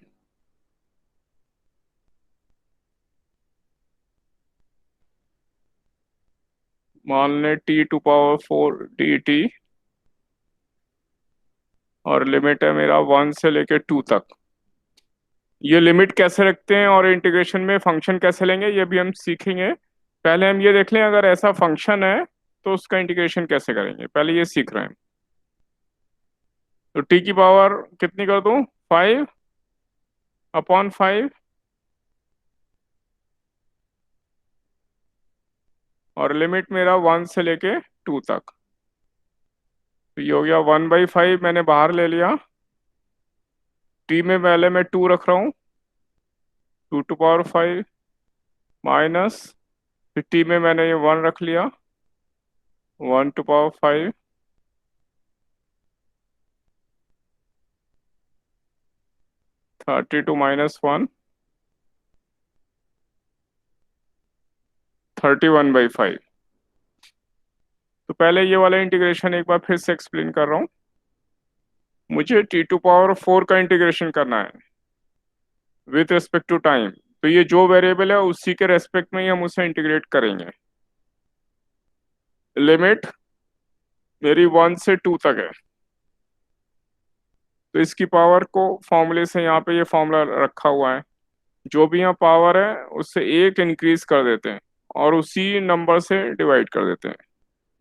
मान लें t⁴ dt, और लिमिट है मेरा 1 से लेके 2 तक। ये लिमिट कैसे रखते हैं और इंटीग्रेशन में फंक्शन कैसे लेंगे, ये भी हम सीखेंगे। पहले हम ये देख लें, अगर ऐसा फंक्शन है तो उसका इंटीग्रेशन कैसे करेंगे, पहले ये सीख रहे हैं। तो t की पावर कितनी कर दूं, 5/5, और लिमिट मेरा 1 से लेके 2 तक। तो ये हो गया 1/5, मैंने बाहर ले लिया। t में पहले मैं 2 रख रहा हूँ, 2⁵ माइनस, फिर t में मैंने ये 1 रख लिया, 1⁵, 32 - 1, 31/5। तो पहले ये वाला इंटीग्रेशन एक बार फिर से एक्सप्लेन कर रहा हूँ। मुझे t⁴ का इंटीग्रेशन करना है विथ रिस्पेक्ट टू टाइम। तो ये जो वेरिएबल है उसी के रेस्पेक्ट में ही हम उसे इंटीग्रेट करेंगे। लिमिट मेरी 1 से 2 तक है, तो इसकी पावर को फॉर्मूले से, यहाँ पे ये फॉर्मूला रखा हुआ है, जो भी यहाँ पावर है उससे 1 इंक्रीज कर देते हैं और उसी नंबर से डिवाइड कर देते हैं।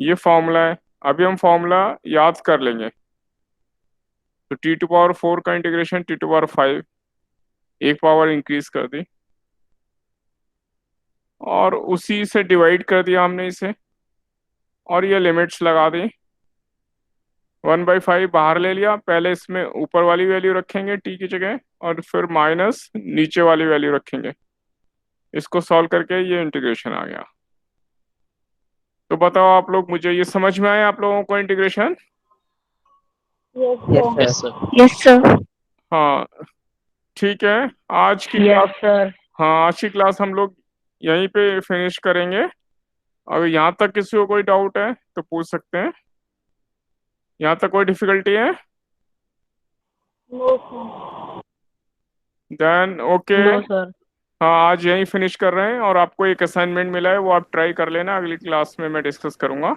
ये फॉर्मूला है, अभी हम फॉर्मूला याद कर लेंगे। तो t⁴ का इंटीग्रेशन t⁵, एक पावर इंक्रीज कर दी और उसी से डिवाइड कर दिया हमने इसे, और ये लिमिट्स लगा दी। 1/5 बाहर ले लिया, पहले इसमें ऊपर वाली वैल्यू रखेंगे t की जगह, और फिर माइनस नीचे वाली वैल्यू रखेंगे। इसको सॉल्व करके ये इंटीग्रेशन आ गया। तो बताओ आप लोग, मुझे ये समझ में आया आप लोगों को integration? Yes, yes sir. Sir. Yes, sir. हाँ ठीक है, आज की यस क्लास, सर। हाँ आज की क्लास हम लोग यहीं पे फिनिश करेंगे। अगर यहाँ तक किसी को कोई डाउट है तो पूछ सकते हैं। यहाँ तक कोई डिफिकल्टी है? No, sir. Then okay. No sir. हाँ, आज यहीं फिनिश कर रहे हैं, और आपको एक असाइनमेंट मिला है, वो आप ट्राई कर लेना, अगली क्लास में मैं डिस्कस करूँगा।